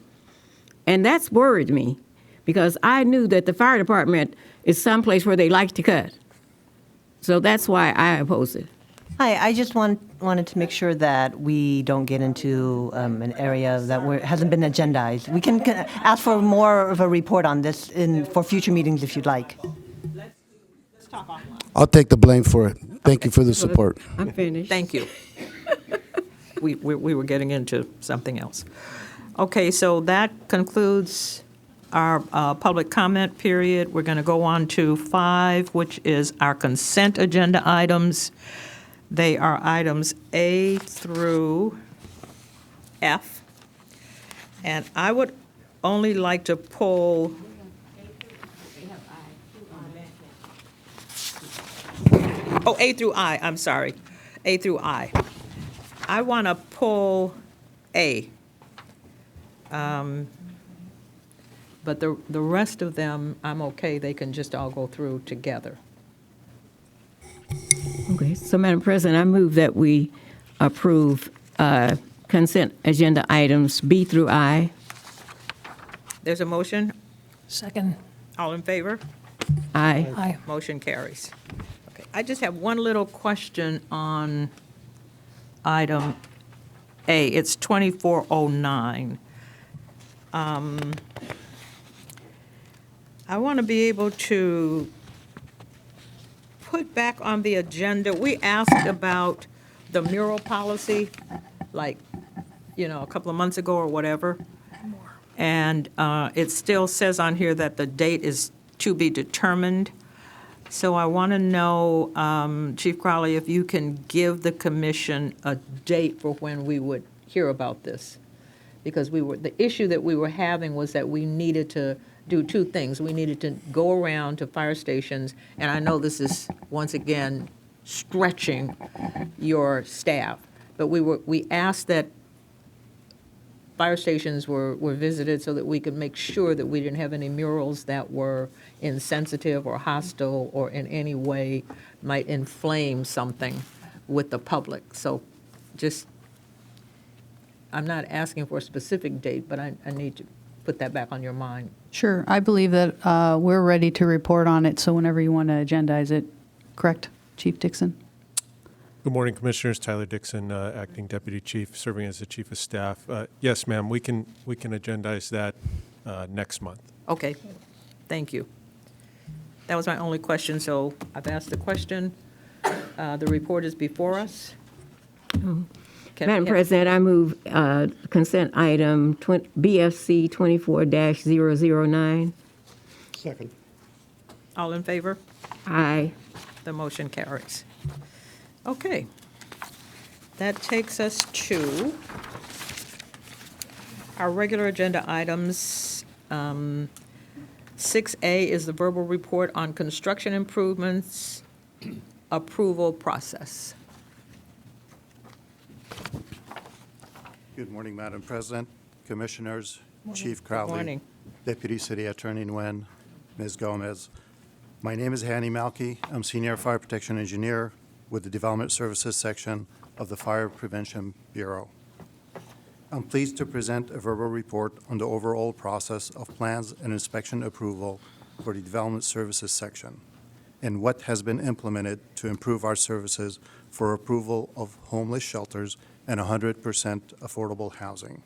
And that's worried me because I knew that the fire department is someplace where they like to cut. So that's why I oppose it. Hi, I just wanted to make sure that we don't get into an area that hasn't been agendized. We can ask for more of a report on this for future meetings if you'd like. I'll take the blame for it. Thank you for the support. I'm finished. Thank you. We were getting into something else. Okay, so that concludes our public comment period. We're going to go on to 5, which is our consent agenda items. They are items A through F. And I would only like to pull. Oh, A through I, I'm sorry. A through I. I want to pull A. But the rest of them, I'm okay, they can just all go through together. Okay, so Madam President, I move that we approve consent agenda items B through I. There's a motion? Second. All in favor? Aye. Aye. Motion carries. Okay, I just have one little question on item A. It's 2409. I want to be able to put back on the agenda, we asked about the mural policy, like, a couple of months ago or whatever. And it still says on here that the date is to be determined. So I want to know, Chief Crowley, if you can give the commission a date for when we would hear about this. Because the issue that we were having was that we needed to do 2 things. We needed to go around to fire stations, and I know this is, once again, stretching your staff, but we asked that fire stations were visited so that we could make sure that we didn't have any murals that were insensitive or hostile or in any way might inflame something with the public. So just, I'm not asking for a specific date, but I need to put that back on your mind. Sure. I believe that we're ready to report on it, so whenever you want to agendize it. Correct, Chief Dixon? Good morning, Commissioners. Tyler Dixon, Acting Deputy Chief, serving as the Chief of Staff. Yes, ma'am, we can agendize that next month. Okay, thank you. That was my only question, so I've asked the question. The report is before us. Madam President, I move consent item BFC 24-009. Second. All in favor? Aye. The motion carries. Okay. That takes us to our regular agenda items. 6A is the verbal report on construction improvements approval process. Good morning, Madam President, Commissioners, Chief Crowley, morning. Deputy City Attorney Nguyen, Ms. Gomez. My name is Hani Malki. I'm Senior Fire Protection Engineer with the Development Services Section of the Fire Prevention Bureau. I'm pleased to present a verbal report on the overall process of plans and inspection approval for the Development Services Section and what has been implemented to improve our services for approval of homeless shelters and 100% affordable housing.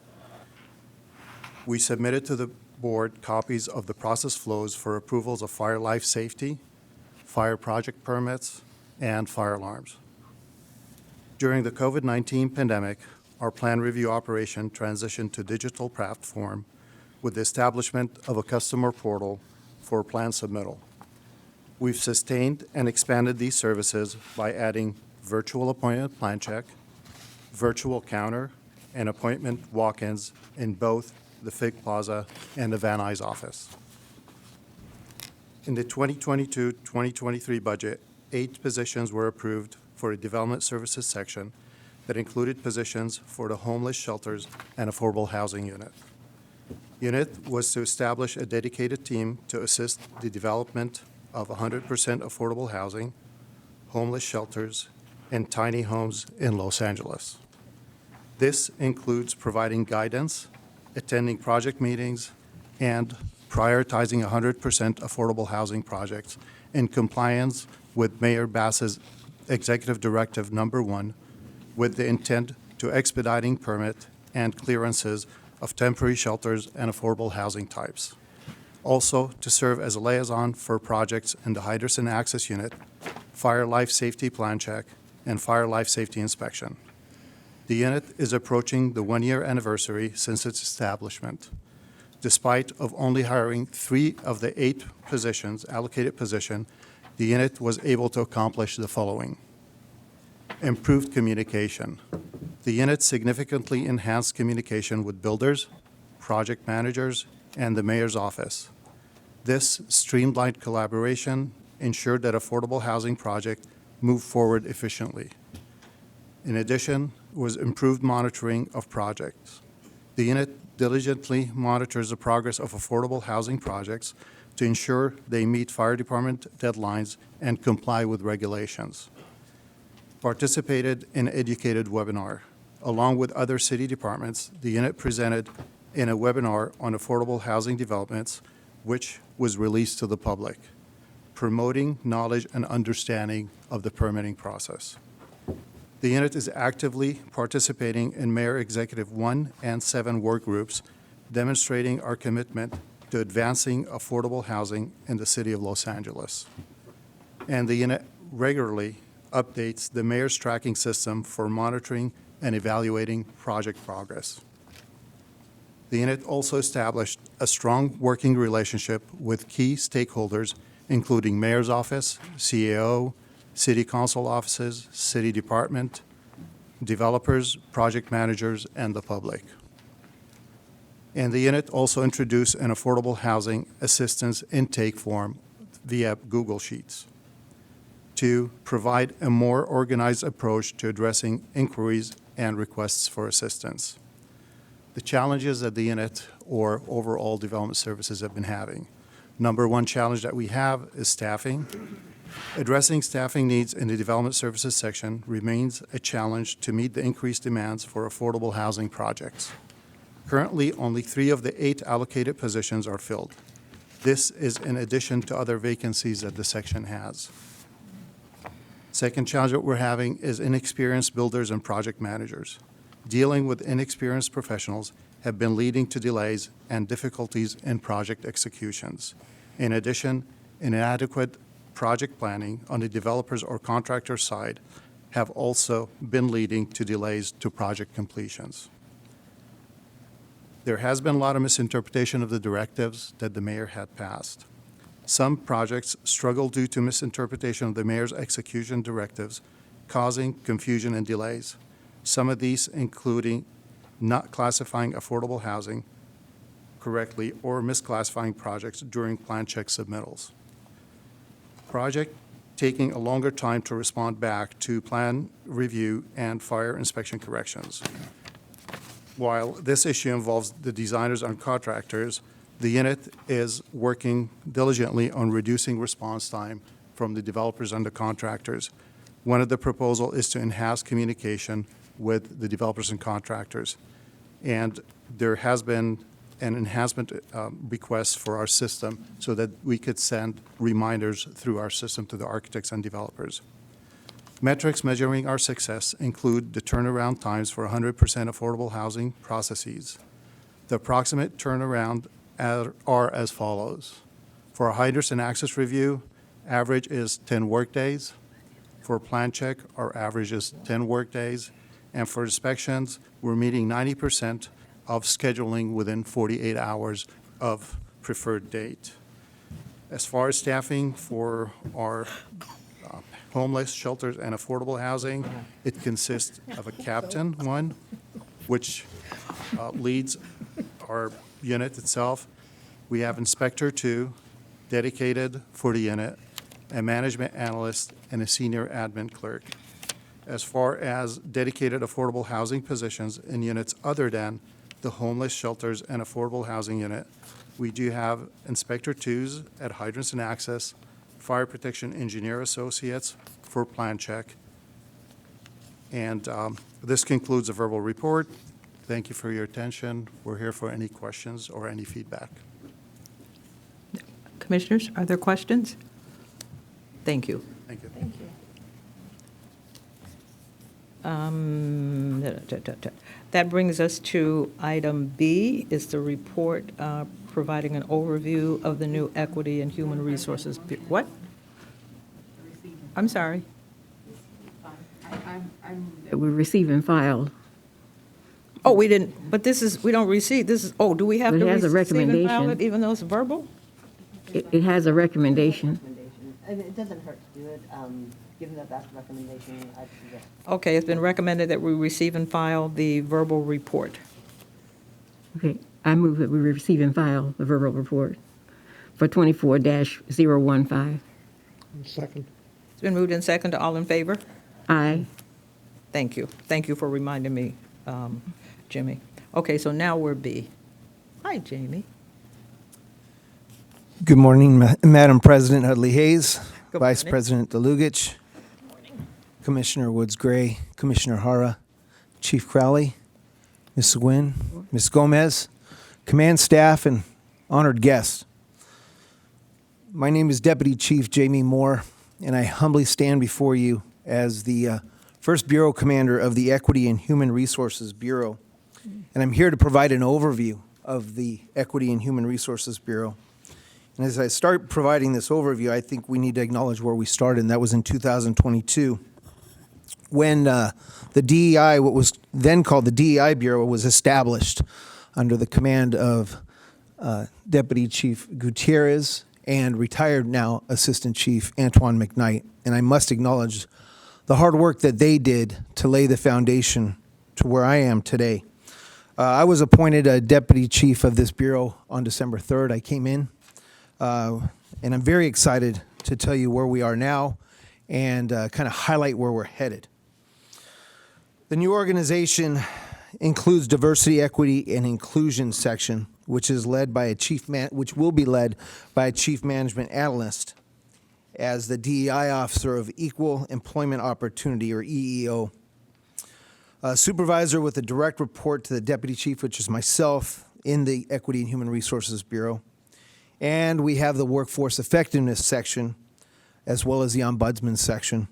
We submitted to the board copies of the process flows for approvals of fire life safety, fire project permits, and fire alarms. During the COVID-19 pandemic, our plan review operation transitioned to digital platform with the establishment of a customer portal for plan submittal. We've sustained and expanded these services by adding virtual appointment plan check, virtual counter, and appointment walk-ins in both the Fig Plaza and the Van Nuys office. In the 2022-2023 budget, 8 positions were approved for a development services section that included positions for the homeless shelters and affordable housing unit. Unit was to establish a dedicated team to assist the development of 100% affordable housing, homeless shelters, and tiny homes in Los Angeles. This includes providing guidance, attending project meetings, and prioritizing 100% affordable housing projects in compliance with Mayor Bass's Executive Directive Number 1 with the intent to expediting permit and clearances of temporary shelters and affordable housing types. Also, to serve as a liaison for projects in the Hydrogen Access Unit, Fire Life Safety Plan Check, and Fire Life Safety Inspection. The unit is approaching the 1-year anniversary since its establishment. Despite of only hiring 3 of the 8 positions, allocated position, the unit was able to accomplish the following. Improved communication. The unit significantly enhanced communication with builders, project managers, and the mayor's office. This streamlined collaboration ensured that affordable housing project moved forward efficiently. In addition, was improved monitoring of projects. The unit diligently monitors the progress of affordable housing projects to ensure they meet fire department deadlines and comply with regulations. Participated in educated webinar. Along with other city departments, the unit presented in a webinar on affordable housing developments, which was released to the public, promoting knowledge and understanding of the permitting process. The unit is actively participating in Mayor Executive 1 and 7 work groups, demonstrating our commitment to advancing affordable housing in the city of Los Angeles. And the unit regularly updates the mayor's tracking system for monitoring and evaluating project progress. The unit also established a strong working relationship with key stakeholders, including mayor's office, CAO, city council offices, city department, developers, project managers, and the public. And the unit also introduced an affordable housing assistance intake form via Google Sheets to provide a more organized approach to addressing inquiries and requests for assistance. The challenges that the unit or overall development services have been having. Number 1 challenge that we have is staffing. Addressing staffing needs in the development services section remains a challenge to meet the increased demands for affordable housing projects. Currently, only 3 of the 8 allocated positions are filled. This is in addition to other vacancies that the section has. Second challenge that we're having is inexperienced builders and project managers. Dealing with inexperienced professionals have been leading to delays and difficulties in project executions. In addition, inadequate project planning on the developer's or contractor side have also been leading to delays to project completions. There has been a lot of misinterpretation of the directives that the mayor had passed. Some projects struggle due to misinterpretation of the mayor's execution directives, causing confusion and delays. Some of these including not classifying affordable housing correctly or misclassifying projects during plan check submittals. Project taking a longer time to respond back to plan review and fire inspection corrections. while this issue involves the designers and contractors, the unit is working diligently on reducing response time from the developers and the contractors. One of the proposals is to enhance communication with the developers and contractors. And there has been an enhancement request for our system so that we could send reminders through our system to the architects and developers. Metrics measuring our success include the turnaround times for 100% affordable housing processes. The approximate turnaround are as follows. For a hydrants and access review, average is 10 workdays. For plan check, our average is 10 workdays. And for inspections, we're meeting 90% of scheduling within 48 hours of preferred date. As far as staffing for our homeless shelters and affordable housing, it consists of a captain, one, which leads our unit itself. We have inspector, two, dedicated for the unit, a management analyst, and a senior admin clerk. As far as dedicated affordable housing positions in units other than the homeless shelters and affordable housing unit, we do have inspector twos at hydrants and access, fire protection engineer associates for plan check. And this concludes the verbal report. Thank you for your attention. We're here for any questions or any feedback. Commissioners, are there questions? Thank you. Thank you. Thank you. That brings us to item B, is the report providing an overview of the new Equity and Human Resources. What? I'm sorry. That we receive and file. Oh, we didn't, but this is, we don't receive, this is, oh, do we have It to has a receive and file recommendation. it even though it's verbal? It has a recommendation. And it doesn't hurt to do it, given that that's a recommendation, I'd suggest. Okay, it's been recommended that we receive and file the verbal report. Okay, I move that we receive and file the verbal report for 24-015. Second. It's been moved in second. All in favor? Aye. Thank you. Thank you for reminding me, Jimmy. Okay, so now we're B. Hi, Jamie. Good morning, Madam President Hudley Hayes, Good Vice morning. President DeLugich, Commissioner Woods Gray, Commissioner Hara, Chief Crowley, Ms. Nguyen, Ms. Gomez, command staff, and honored guests. My name is Deputy Chief Jamie Moore, and I humbly stand before you as the first Bureau Commander of the Equity and Human Resources Bureau. And I'm here to provide an overview of the Equity and Human Resources Bureau. And as I start providing this overview, I think we need to acknowledge where we started, and that was in 2022, when the DEI, what was then called the DEI Bureau, was established under the command of Deputy Chief Gutierrez and retired now Assistant Chief Antoine McKnight. And I must acknowledge the hard work that they did to lay the foundation to where I am today. I was appointed a Deputy Chief of this Bureau on December 3rd. I came in. And I'm very excited to tell you where we are now and kind of highlight where we're headed. The new organization includes diversity, equity, and inclusion section, which is led by which will be led by a chief management analyst as the DEI officer of Equal Employment Opportunity, or EEO. A supervisor with a direct report to the deputy chief, which is myself, in the Equity and Human Resources Bureau. And we have the workforce effectiveness section, as well as the ombudsman section,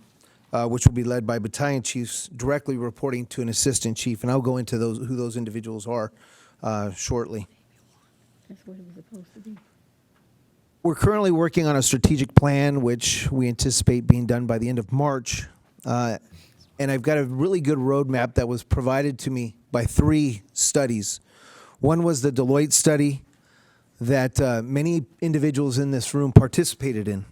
which will be led by battalion chiefs directly reporting to an assistant chief. And I'll go into who those individuals are shortly. That's what it was supposed to be. We're currently working on a strategic plan, which we anticipate being done by the end of March. And I've got a really good roadmap that was provided to me by 3 studies. One was the Deloitte study that many individuals in this room participated in.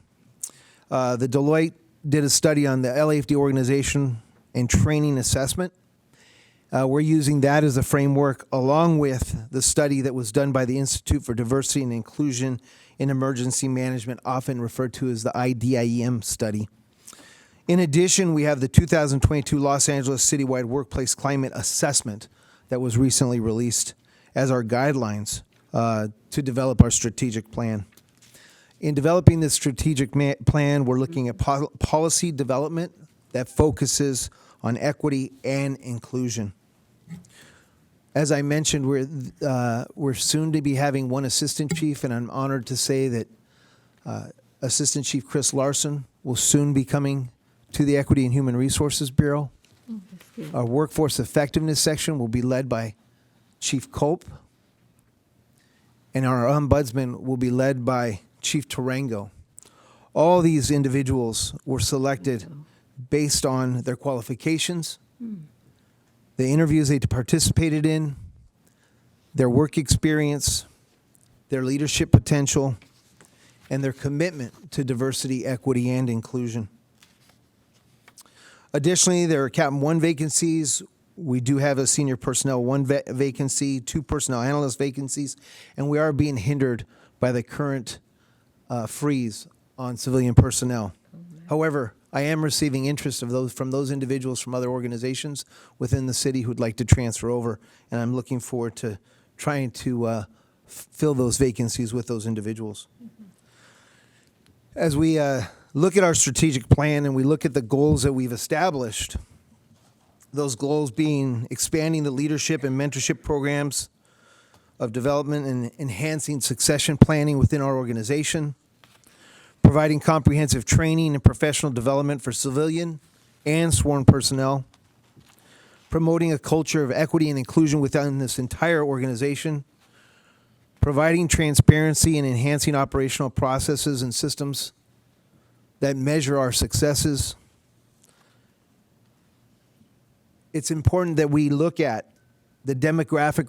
The Deloitte did a study on the LAFD organization and training assessment. We're using that as a framework along with the study that was done by the Institute for Diversity and Inclusion in Emergency Management, often referred to as the IDIEM study. In addition, we have the 2022 Los Angeles Citywide Workplace Climate Assessment that was recently released as our guidelines to develop our strategic plan. In developing this strategic plan, we're looking at policy development that focuses on equity and inclusion. As I mentioned, we're soon to be having one assistant chief, and I'm honored to say that Assistant Chief Chris Larson will soon be coming to the Equity and Human Resources Bureau. Our workforce effectiveness section will be led by Chief Cope, and our ombudsman will be led by Chief Tarango. All these individuals were selected based on their qualifications, the interviews they participated in, their work experience, their leadership potential, and their commitment to diversity, equity, and inclusion. Additionally, there are Captain 1 vacancies. We do have a Senior Personnel 1 vacancy, 2 Personnel Analyst vacancies, and we are being hindered by the current freeze on civilian personnel. However, I am receiving interest from those individuals from other organizations within the city who'd like to transfer over, and I'm looking forward to trying to fill those vacancies with those individuals. As we look at our strategic plan and we look at the goals that we've established, those goals being expanding the leadership and mentorship programs of development and enhancing succession planning within our organization, providing comprehensive training and professional development for civilian and sworn personnel, promoting a culture of equity and inclusion within this entire organization, providing transparency and enhancing operational processes and systems that measure our successes. It's important that we look at the demographic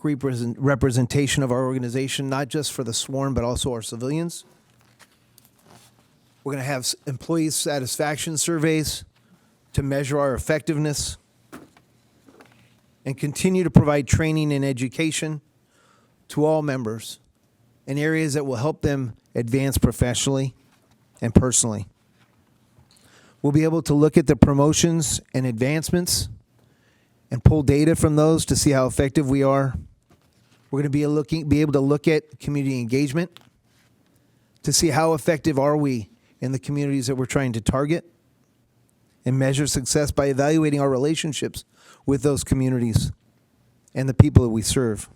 representation of our organization, not just for the sworn, but also our civilians. We're going to have employee satisfaction surveys to measure our effectiveness and continue to provide training and education to all members in areas that will help them advance professionally and personally. We'll be able to look at the promotions and advancements and pull data from those to see how effective we are. We're going to be able to look at community engagement to see how effective are we in the communities that we're trying to target, and measure success by evaluating our relationships with those communities and the people that we serve.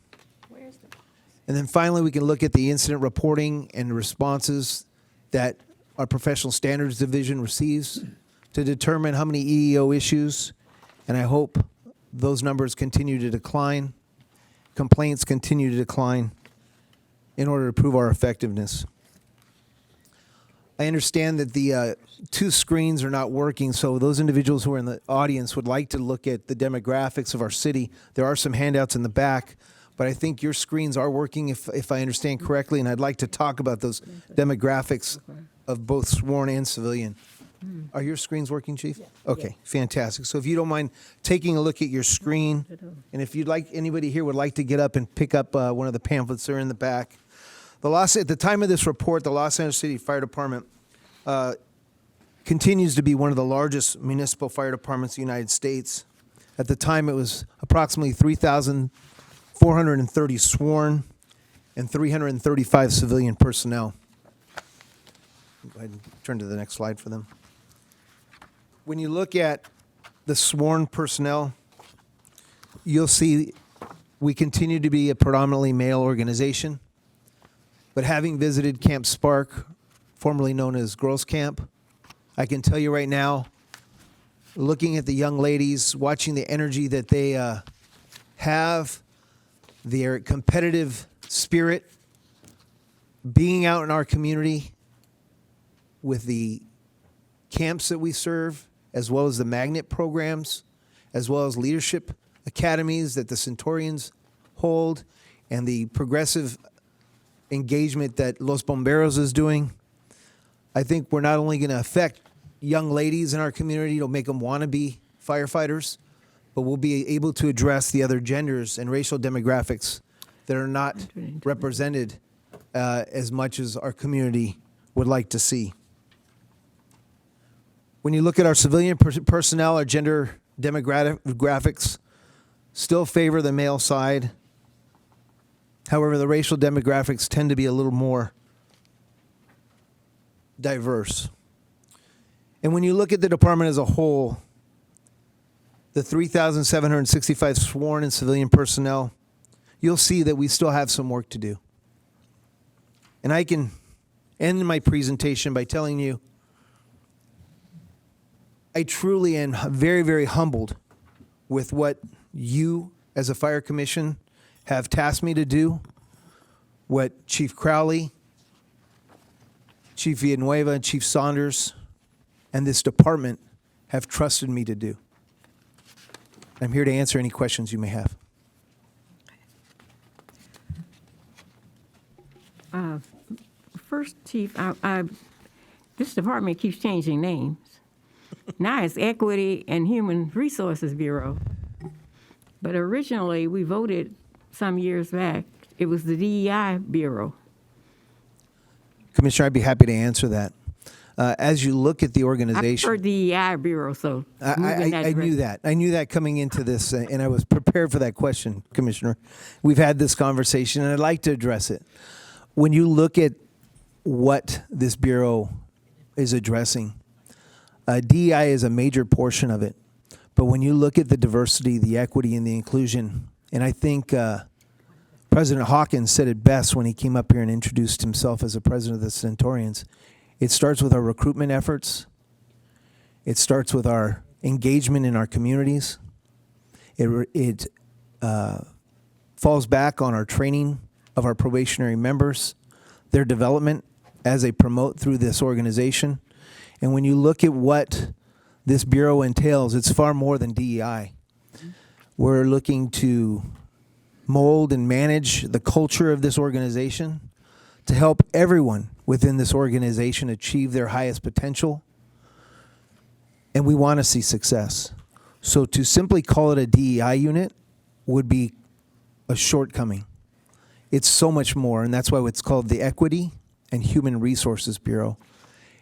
And then finally, we can look at the incident reporting and responses that our Professional Standards Division receives to determine how many EEO issues, and I hope those numbers continue to decline, complaints continue to decline in order to prove our effectiveness. I understand that the 2 screens are not working, so those individuals who are in the audience would like to look at the demographics of our city. There are some handouts in the back, but I think your screens are working if I understand correctly, and I'd like to talk about those demographics of both sworn and civilian. Are your screens working, Chief? Okay, fantastic. So if you don't mind taking a look at your screen, and if you'd like, anybody here would like to get up and pick up one of the pamphlets that are in the back. At the time of this report, the Los Angeles City Fire Department continues to be one of the largest municipal fire departments in the United States. At the time, it was approximately 3,430 sworn and 335 civilian personnel. Go ahead and turn to the next slide for them. When you look at the sworn personnel, you'll see we continue to be a predominantly male organization. But having visited Camp Spark, formerly known as Girls Camp, I can tell you right now, looking at the young ladies, watching the energy that they have, their competitive spirit, being out in our community with the camps that we serve, as well as the magnet programs, as well as leadership academies that the Centurions hold, and the progressive engagement that Los Bomberos is doing. I think we're not only going to affect young ladies in our community to make them want to be firefighters, but we'll be able to address the other genders and racial demographics that are not represented as much as our community would like to see. When you look at our civilian personnel, our gender demographics, still favor the male side. However, the racial demographics tend to be a little more diverse. And when you look at the department as a whole, the 3,765 sworn and civilian personnel, you'll see that we still have some work to do. And I can end my presentation by telling you I truly am very, very humbled with what you as a fire commission have tasked me to do, what Chief Crowley, Chief Villanueva, and Chief Saunders, and this department have trusted me to do. I'm here to answer any questions you may have. First, Chief, this department keeps changing names. Now it's Equity and Human Resources Bureau. But originally, we voted some years back, it was the DEI Bureau. Commissioner, I'd be happy to answer that. As you look at the I organization, prefer DEI Bureau, so I knew that. I knew that coming into this, and I was prepared for that question, Commissioner. We've had this conversation, and I'd like to address it. When you look at what this Bureau is addressing, DEI is a major portion of it. But when you look at the diversity, the equity, and the inclusion, and I think President Hawkins said it best when he came up here and introduced himself as the president of the Centurions, it starts with our recruitment efforts. It starts with our engagement in our communities. It falls back on our training of our probationary members, their development as they promote through this organization. And when you look at what this Bureau entails, it's far more than DEI. We're looking to mold and manage the culture of this organization to help everyone within this organization achieve their highest potential. And we want to see success. So to simply call it a DEI unit would be a shortcoming. It's so much more, and that's why it's called the Equity and Human Resources Bureau.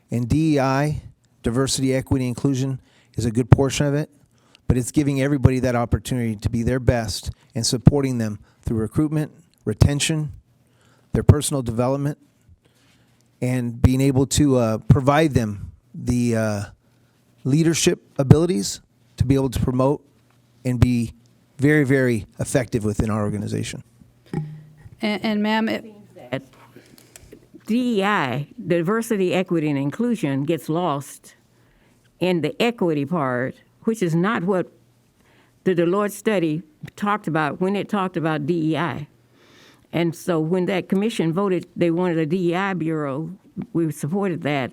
And DEI, diversity, equity, inclusion, is a good portion of it, but it's giving everybody that opportunity to be their best and supporting them through recruitment, retention, their personal development, and being able to provide them the leadership abilities to be able to promote and be very, very effective within our organization. And ma'am, DEI, diversity, equity, and inclusion, gets lost in the equity part, which is not what the Deloitte study talked about when it talked about DEI. And so when that commission voted they wanted a DEI bureau, we supported that.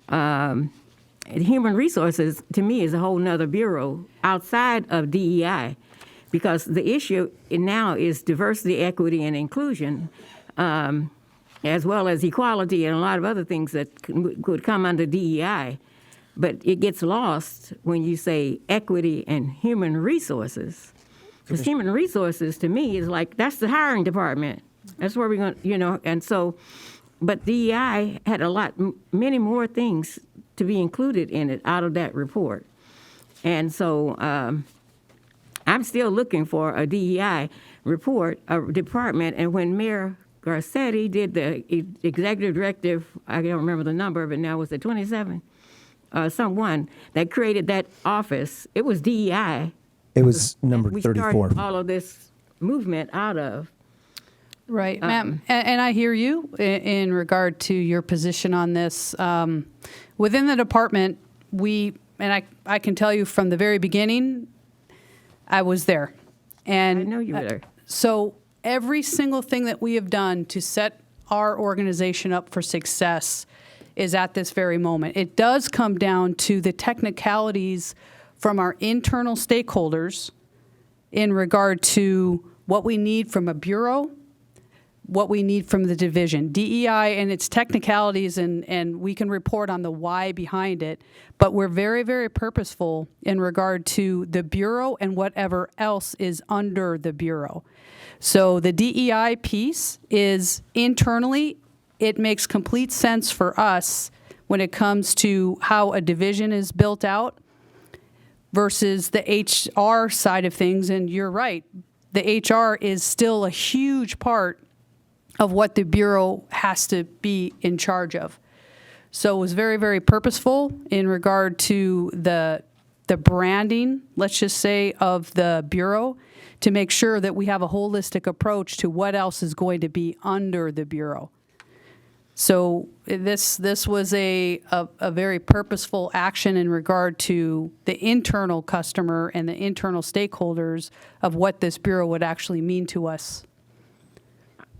Human resources, to me, is a whole nother bureau outside of DEI, because the issue now is diversity, equity, and inclusion, as well as equality and a lot of other things that could come under DEI. But it gets lost when you say equity and human resources. Because human resources, to me, is like, that's the hiring department. That's where we're going to, and so, but DEI had many more things to be included in it out of that report. And so I'm still looking for a DEI report, a department, and when Mayor Garcetti did the executive directive, I don't remember the number of it now, was it 27? Someone that created that office, it was DEI. It was number we 34. started all of this movement out of. right, ma'am, and I hear you in regard to your position on this. Within the department, I can tell you from the very beginning, I was there. And I know you were there. So every single thing that we have done to set our organization up for success is at this very moment. It does come down to the technicalities from our internal stakeholders in regard to what we need from a bureau, what we need from the division. DEI and its technicalities, and we can report on the why behind it, but we're very, very purposeful in regard to the bureau and whatever else is under the bureau. So the DEI piece is internally, it makes complete sense for us when it comes to how a division is built out. versus the HR side of things. And you're right, the HR is still a huge part of what the Bureau has to be in charge of. So it was very, very purposeful in regard to the branding, let's just say, of the Bureau, to make sure that we have a holistic approach to what else is going to be under the Bureau. So this was a very purposeful action in regard to the internal customer and the internal stakeholders of what this Bureau would actually mean to us.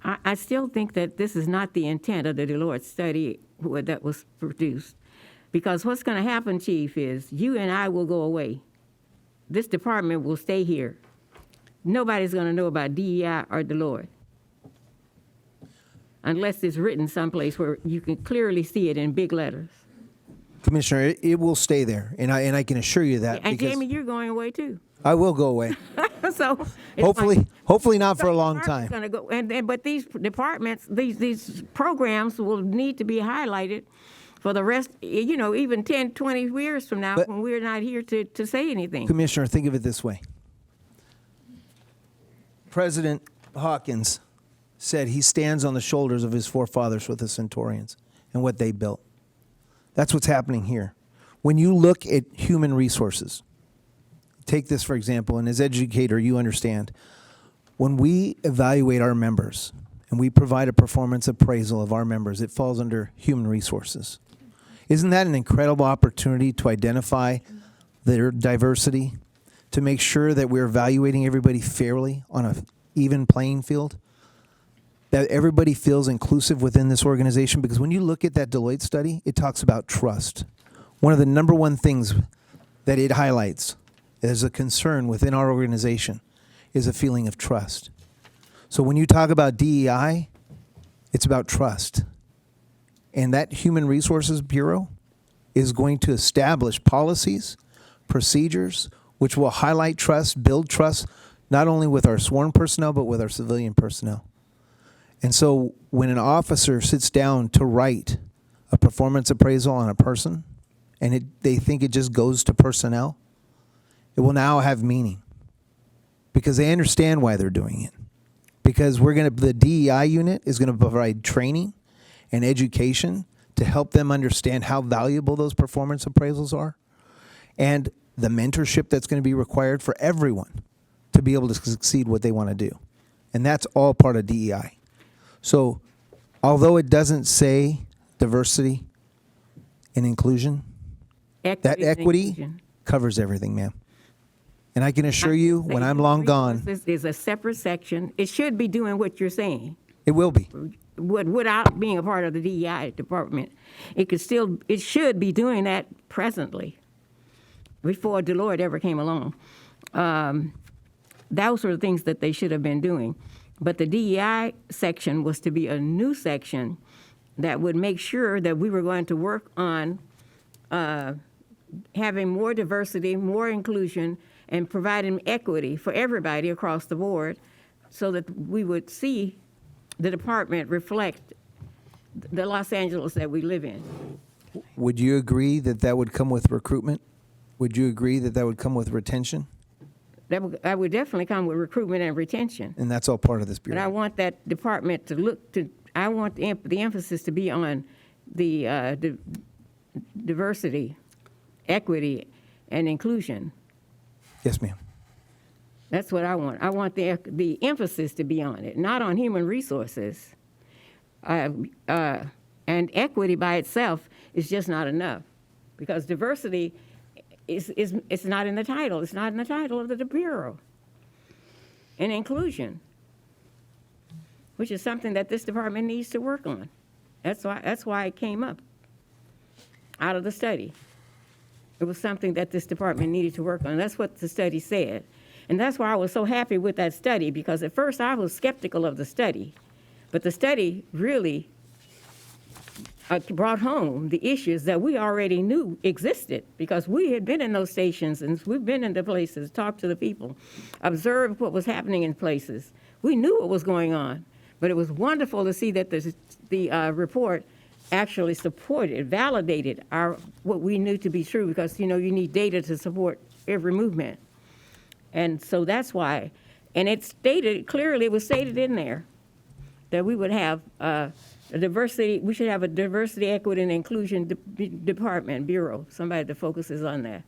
I still think that this is not the intent of the Deloitte study that was produced. Because what's going to happen, Chief, is you and I will go away. This department will stay here. Nobody's going to know about DEI or Deloitte, unless it's written someplace where you can clearly see it in big letters. Commissioner, it will stay there, and I can assure you that. And because Jamie, you're going away too. I will go away. So it's Hopefully not for a the long department's time. gonna go, but these departments, these programs will need to be highlighted for the rest, even 10, 20 years from now, when we're not here to say anything. Commissioner, think of it this way. President Hawkins said he stands on the shoulders of his forefathers with the Centurions and what they built. That's what's happening here. When you look at human resources, take this for example, and as educator, you understand, when we evaluate our members and we provide a performance appraisal of our members, it falls under human resources. Isn't that an incredible opportunity to identify their diversity, to make sure that we're evaluating everybody fairly on an even playing field, that everybody feels inclusive within this organization? Because when you look at that Deloitte study, it talks about trust. One of the number one things that it highlights as a concern within our organization is a feeling of trust. So when you talk about DEI, it's about trust. And that Human Resources Bureau is going to establish policies, procedures, which will highlight trust, build trust, not only with our sworn personnel, but with our civilian personnel. And so when an officer sits down to write a performance appraisal on a person, and they think it just goes to personnel, it will now have meaning because they understand why they're doing it. Because the DEI unit is going to provide training and education to help them understand how valuable those performance appraisals are, and the mentorship that's going to be required for everyone to be able to succeed what they want to do. And that's all part of DEI. So although it doesn't say diversity and inclusion, that equity covers everything, ma'am. And I can assure you, when I'm long gone, this is a separate section. It should be doing what you're saying. it will be. Without being a part of the DEI department, it should be doing that presently, before Deloitte ever came along. Those were the things that they should have been doing. But the DEI section was to be a new section that would make sure that we were going to work on having more diversity, more inclusion, and providing equity for everybody across the board so that we would see the department reflect the Los Angeles that we live in. Would you agree that that would come with recruitment? Would you agree that that would come with retention? That would definitely come with recruitment and retention. And that's all part of this bureau. But I want that department I want the emphasis to be on the diversity, equity, and inclusion. Yes, ma'am. That's what I want. I want the emphasis to be on it, not on human resources. And equity by itself is just not enough, because diversity it's not in the title. It's not in the title of the bureau. And inclusion, which is something that this department needs to work on. That's why it came up out of the study. It was something that this department needed to work on. That's what the study said. And that's why I was so happy with that study, because at first I was skeptical of the study. But the study really brought home the issues that we already knew existed, because we had been in those stations and we've been in the places, talked to the people, observed what was happening in places. We knew what was going on, but it was wonderful to see that the report actually supported, validated what we knew to be true, because you need data to support every movement. And so that's why. And it stated, clearly it was stated in there that we would have a diversity, we should have a diversity, equity, and inclusion department, bureau, somebody that focuses on that.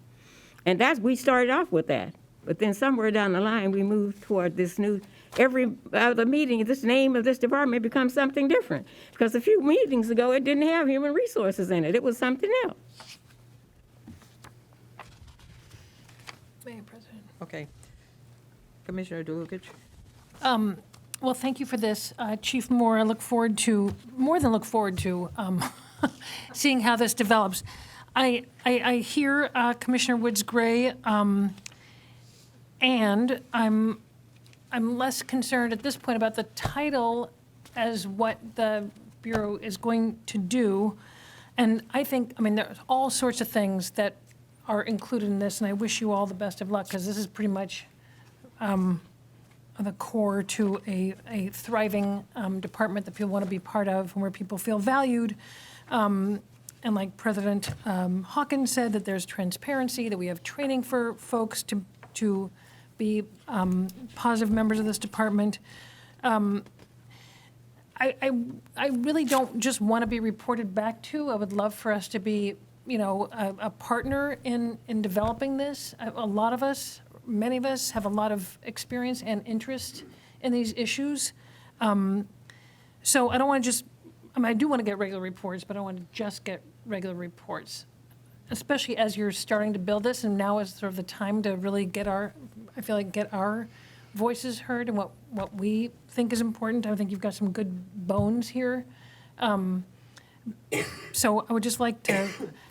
And we started off with that. But then somewhere down the line, we moved toward this new, every other meeting, this name of this department becomes something different. Because a few meetings ago, it didn't have human resources in it. It was something else. Madam President. Okay. Commissioner DeLukich? Well, thank you for this. Chief Moore, I more than look forward to seeing how this develops. I hear Commissioner Woods Gray, and I'm less concerned at this point about the title as what the Bureau is going to do. And I think, there's all sorts of things that are included in this, and I wish you all the best of luck, because this is pretty much the core to a thriving department that people want to be part of, and where people feel valued. And like President Hawkins said, that there's transparency, that we have training for folks to be positive members of this department. I really don't just want to be reported back to. I would love for us to be, a partner in developing this. A lot of us, many of us, have a lot of experience and interest in these issues. So I don't want to just, I do want to get regular reports, but I don't want to just get regular reports, especially as you're starting to build this, and now is sort of the time to really get our voices heard and what we think is important. I think you've got some good bones here. So I would just like to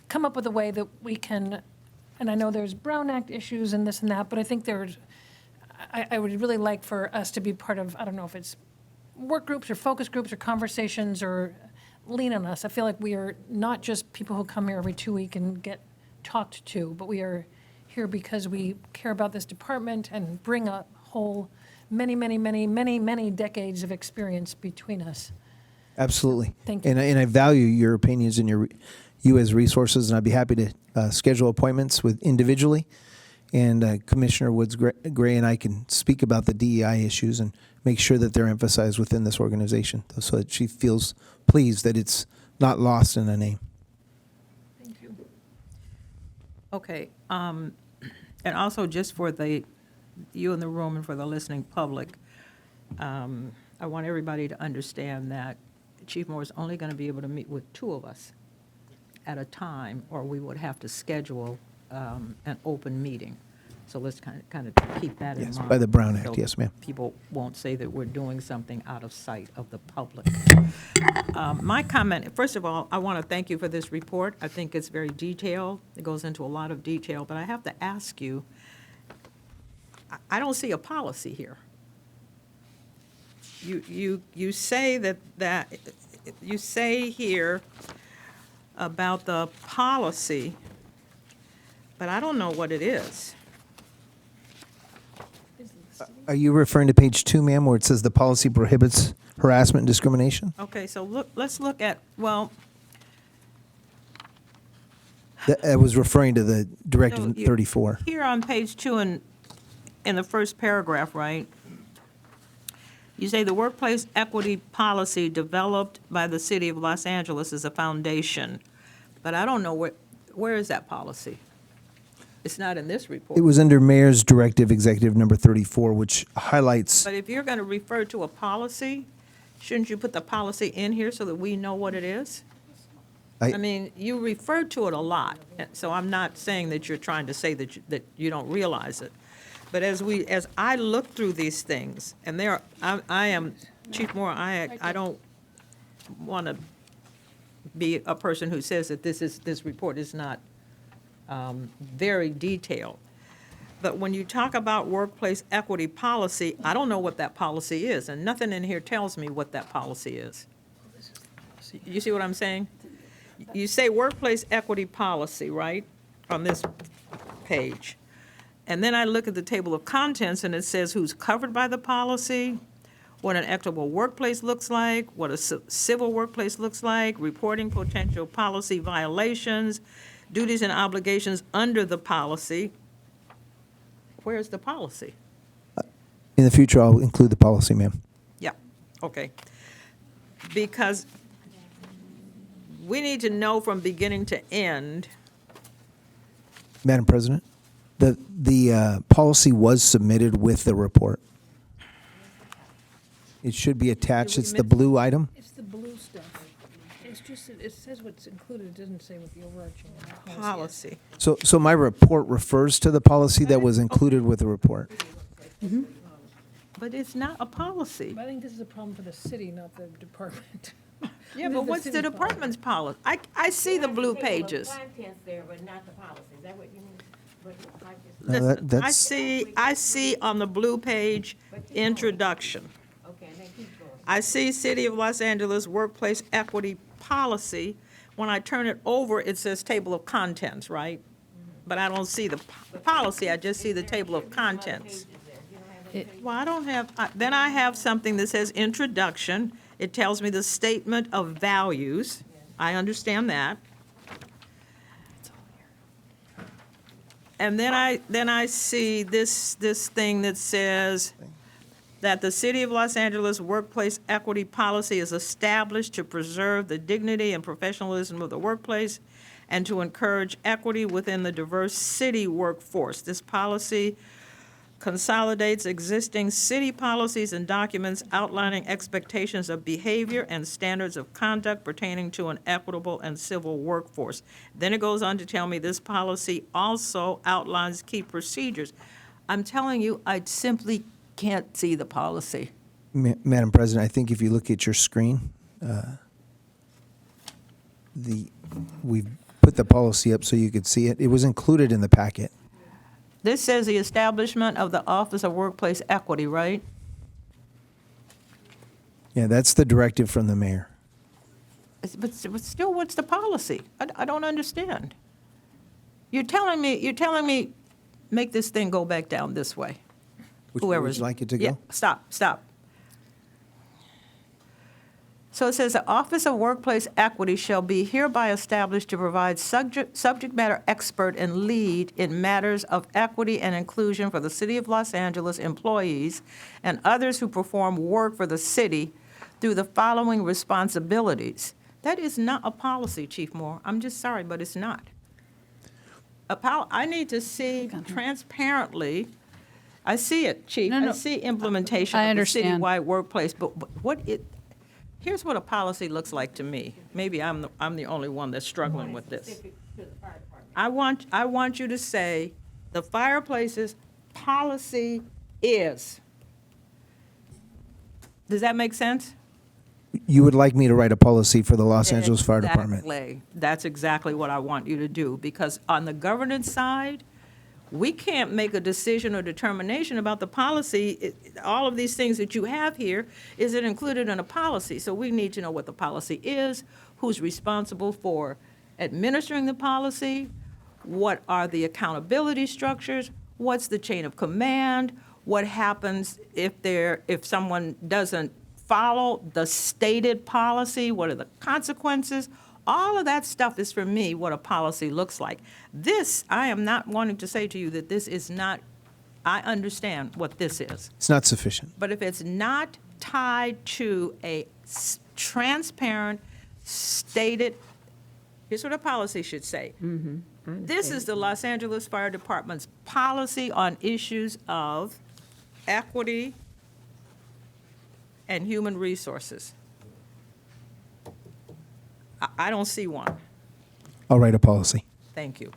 come up with a way that we can, and I know there's Brown Act issues and this and that, but I think I would really like for us to be part of, I don't know if it's work groups or focus groups or conversations, or lean on us. I feel like we are not just people who come here every 2 weeks and get talked to, but we are here because we care about this department and bring a whole many decades of experience between us. Absolutely. Thank you. And I value your opinions and you as resources, and I'd be happy to schedule appointments with individually. And Commissioner Woods Gray and I can speak about the DEI issues and make sure that they're emphasized within this organization, so that she feels pleased that it's not lost in a name. Thank you. Okay, and also just for you in the room and for the listening public, I want everybody to understand that Chief Moore is only going to be able to meet with 2 of us at a time, or we would have to schedule an open meeting. So let's kind of keep that in mind. Yes, by the Brown Act, so yes, ma'am. People won't say that we're doing something out of sight of the public. My comment, first of all, I want to thank you for this report. I think it's very detailed. It goes into a lot of detail, but I have to ask you, I don't see a policy here. You say that you say here about the policy, but I don't know what it is. Are you referring to page 2, ma'am, where it says the policy prohibits harassment and discrimination? Okay, so let's look at, well, I was referring to the Directive No, you- 34. here on page 2 in the first paragraph, right? You say the workplace equity policy developed by the city of Los Angeles is a foundation, but I don't know where is that policy? It's not in this report. It was under Mayor's Directive Executive Number 34, which highlights, But if you're going to refer to a policy, shouldn't you put the policy in here so that we know what it is? I mean, you refer to it a lot, so I'm not saying that you're trying to say that you don't realize it. But as I look through these things, and I am, Chief Moore, I don't want to be a person who says that this report is not very detailed. But when you talk about workplace equity policy, I don't know what that policy is, and nothing in here tells me what that policy is. You see what I'm saying? You say workplace equity policy, right, on this page. And then I look at the table of contents, and it says who's covered by the policy, what an equitable workplace looks like, what a civil workplace looks like, reporting potential policy violations, duties and obligations under the policy. where's the policy? In the future, I'll include the policy, ma'am. Yeah, okay. Because we need to know from beginning to end. Madam President, the policy was submitted with the report. It should be attached. It's the blue item. It's the blue stuff. It's just, it says what's included, it doesn't say what the overarching Policy. So my report refers to the policy that was included with the report. But it's not a policy. But I think this is a problem for the city, not the department. Yeah, but what's the department's policy? I see the blue pages. Contents there, but not the policy. Is that what you mean? No, Listen, that's I see on the blue page, introduction. Okay, and then keep going. I see City of Los Angeles Workplace Equity Policy. When I turn it over, it says table of contents, right? But I don't see the policy, I just see the table of contents. Well, I don't have, then I have something that says introduction. It tells me the statement of values. I understand that. And then I see this thing that says that the City of Los Angeles Workplace Equity Policy is established to preserve the dignity and professionalism of the workplace and to encourage equity within the diverse city workforce. This policy consolidates existing city policies and documents outlining expectations of behavior and standards of conduct pertaining to an equitable and civil workforce. Then it goes on to tell me this policy also outlines key procedures. I'm telling you, I simply can't see the policy. Madam President, I think if you look at your screen, we've put the policy up so you could see it. It was included in the packet. This says the establishment of the Office of Workplace Equity, right? Yeah, that's the directive from the mayor. But still, what's the policy? I don't understand. You're telling me, make this thing go back down this way. Which way would you like it to go? Yeah, stop. So it says, the Office of Workplace Equity shall be hereby established to provide subject matter expert and lead in matters of equity and inclusion for the City of Los Angeles employees and others who perform work for the city through the following responsibilities. That is not a policy, Chief Moore. I'm just sorry, but it's not. I need to see transparently. I see it, Chief. No. I see implementation I of the understand. citywide workplace, but here's what a policy looks like to me. Maybe I'm the only one that's struggling with this. I want you to say, the fireplace's policy is. Does that make sense? You would like me to write a policy for the Los Angeles Fire Department? Exactly. That's exactly what I want you to do, because on the governance side, we can't make a decision or determination about the policy. All of these things that you have here, is it included in a policy? So we need to know what the policy is, who's responsible for administering the policy, what are the accountability structures, what's the chain of command, what happens if someone doesn't follow the stated policy, what are the consequences? All of that stuff is, for me, what a policy looks like. This, I am not wanting to say to you that this is not, I understand what this is. It's not sufficient. But if it's not tied to a transparent, stated, here's what a policy should say. This is the Los Angeles Fire Department's policy on issues of equity and human resources. I don't see one. I'll write a policy. Thank you.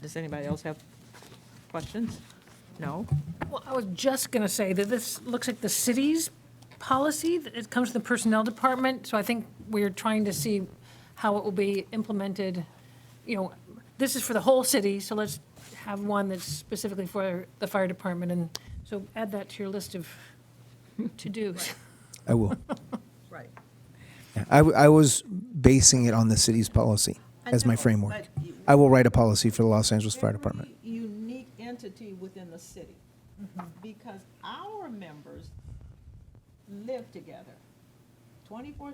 Does anybody else have questions? No? Well, I was just going to say that this looks like the city's policy. It comes from the Personnel Department, so I think we're trying to see how it will be implemented. You know, this is for the whole city, so let's have one that's specifically for the fire department, and so add that to your list of to-dos. I will. Right. I was basing it on the city's policy as my framework. I will write a policy for the Los Angeles Fire Department. Unique entity within the city, because our members live together 24/7.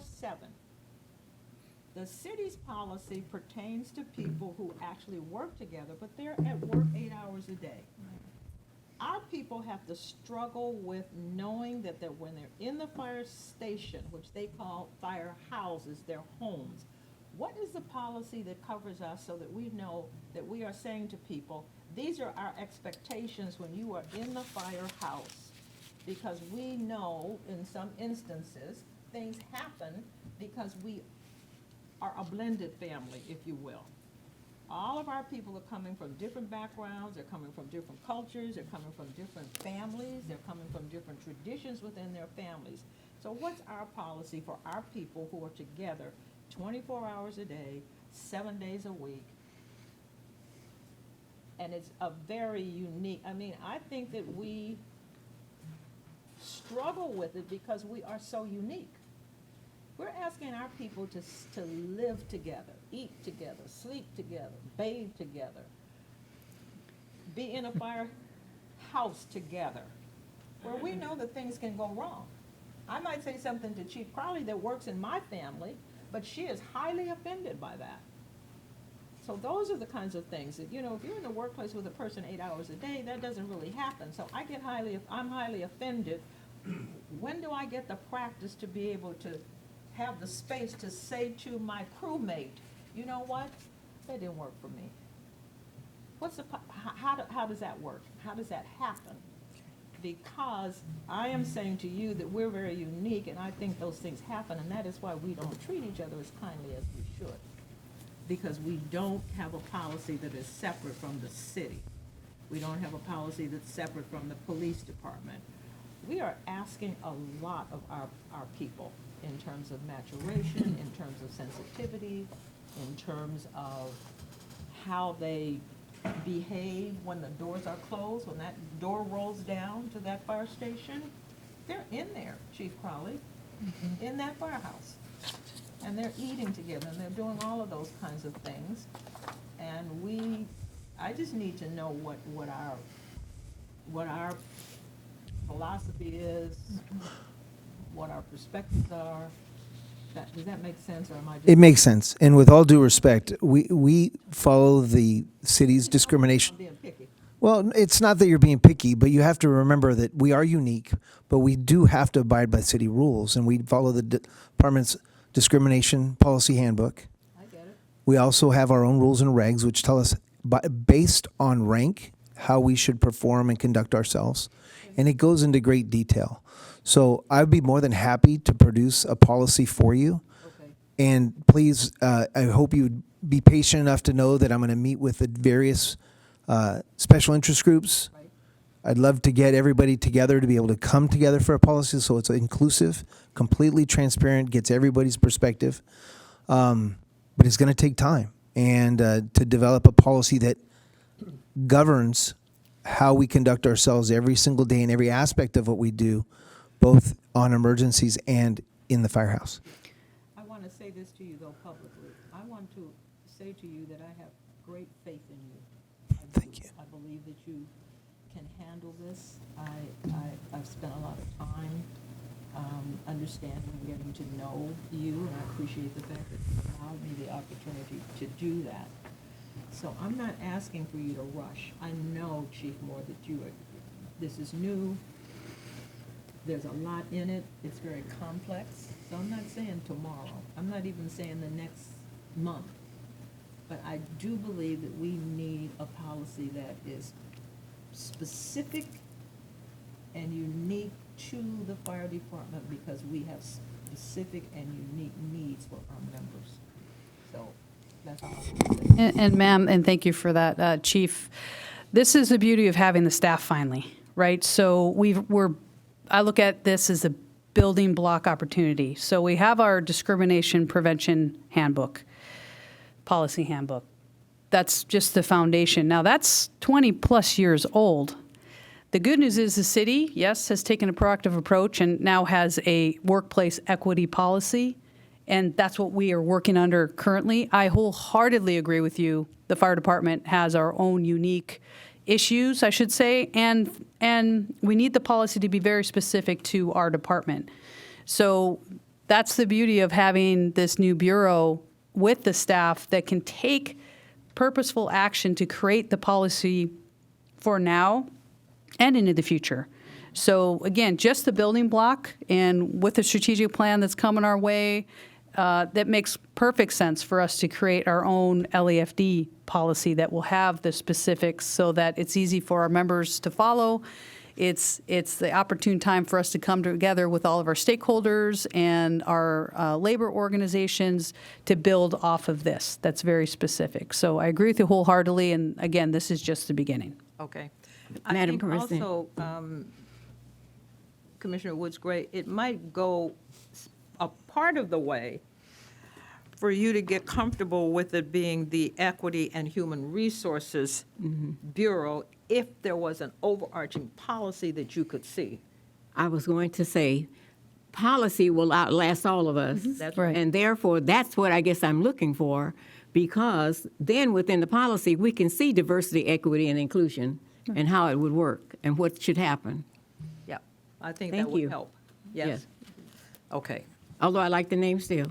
The city's policy pertains to people who actually work together, but they're at work 8 hours a day. Our people have to struggle with knowing that when they're in the fire station, which they call fire houses, their homes, what is the policy that covers us so that we know that we are saying to people, these are our expectations when you are in the firehouse? Because we know in some instances, things happen because we are a blended family, if you will. All of our people are coming from different backgrounds, they're coming from different cultures, they're coming from different families, they're coming from different traditions within their families. So what's our policy for our people who are together 24 hours a day, 7 days a week? And it's a very unique, I think that we struggle with it because we are so unique. We're asking our people to live together, eat together, sleep together, bathe together, be in a firehouse together, where we know that things can go wrong. I might say something to Chief Crowley that works in my family, but she is highly offended by that. So those are the kinds of things that, if you're in the workplace with a person 8 hours a day, that doesn't really happen. So I'm highly offended. When do I get the practice to be able to have the space to say to my crewmate, you know what, that didn't work for me? How does that work? How does that happen? Because I am saying to you that we're very unique, and I think those things happen, and that is why we don't treat each other as kindly as we should. Because we don't have a policy that is separate from the city. We don't have a policy that's separate from the police department. We are asking a lot of our people in terms of maturation, in terms of sensitivity, in terms of how they behave when the doors are closed, when that door rolls down to that fire station. They're in there, Chief Crowley, in that firehouse. And they're eating together, and they're doing all of those kinds of things. And I just need to know what our philosophy is, what our perspectives are. Does that make sense, or am I just? It makes sense. And with all due respect, we follow the city's discrimination. I'm being picky. Well, it's not that you're being picky, but you have to remember that we are unique, but we do have to abide by city rules, and we follow the department's discrimination policy handbook. I get it. We also have our own rules and regs, which tell us, based on rank, how we should perform and conduct ourselves. And it goes into great detail. So I'd be more than happy to produce a policy for you. Okay. And please, I hope you'd be patient enough to know that I'm going to meet with the various special interest groups. Right. I'd love to get everybody together to be able to come together for a policy so it's inclusive, completely transparent, gets everybody's perspective. But it's going to take time. And to develop a policy that governs how we conduct ourselves every single day in every aspect of what we do, both on emergencies and in the firehouse. I want to say this to you, though, publicly. I want to say to you that I have great faith in you. Thank you. I believe that you can handle this. I've spent a lot of time understanding and getting to know you, and I appreciate the fact that you allowed me the opportunity to do that. So I'm not asking for you to rush. I know, Chief Moore, that this is new. There's a lot in it. It's very complex. So I'm not saying tomorrow. I'm not even saying the next month. But I do believe that we need a policy that is specific and unique to the fire department, because we have specific and unique needs for our members. So that's all I want to say. And ma'am, and thank you for that, Chief. This is the beauty of having the staff finally, right? So I look at this as a building block opportunity. So we have our discrimination prevention handbook, policy handbook. That's just the foundation. Now that's 20 plus years old. The good news is the city, yes, has taken a proactive approach and now has a workplace equity policy, and that's what we are working under currently. I wholeheartedly agree with you. The fire department has our own unique issues, I should say, and we need the policy to be very specific to our department. So that's the beauty of having this new bureau with the staff that can take purposeful action to create the policy for now and into the future. So again, just the building block, and with the strategic plan that's coming our way, that makes perfect sense for us to create our own LAFD policy that will have the specifics so that it's easy for our members to follow. It's the opportune time for us to come together with all of our stakeholders and our labor organizations to build off of this. That's very specific. So I agree with you wholeheartedly, and again, this is just the beginning. Okay. Madam I think President. also, Commissioner Woods Gray, it might go a part of the way for you to get comfortable with it being the Equity and Human Resources Bureau if there was an overarching policy that you could see. I was going to say, policy will outlast all of us. That's right. And therefore, that's what I guess I'm looking for, because then within the policy, we can see diversity, equity, and inclusion and how it would work and what should happen. Yeah, I think Thank that would you. help. Yes. Okay. Although I like the name still.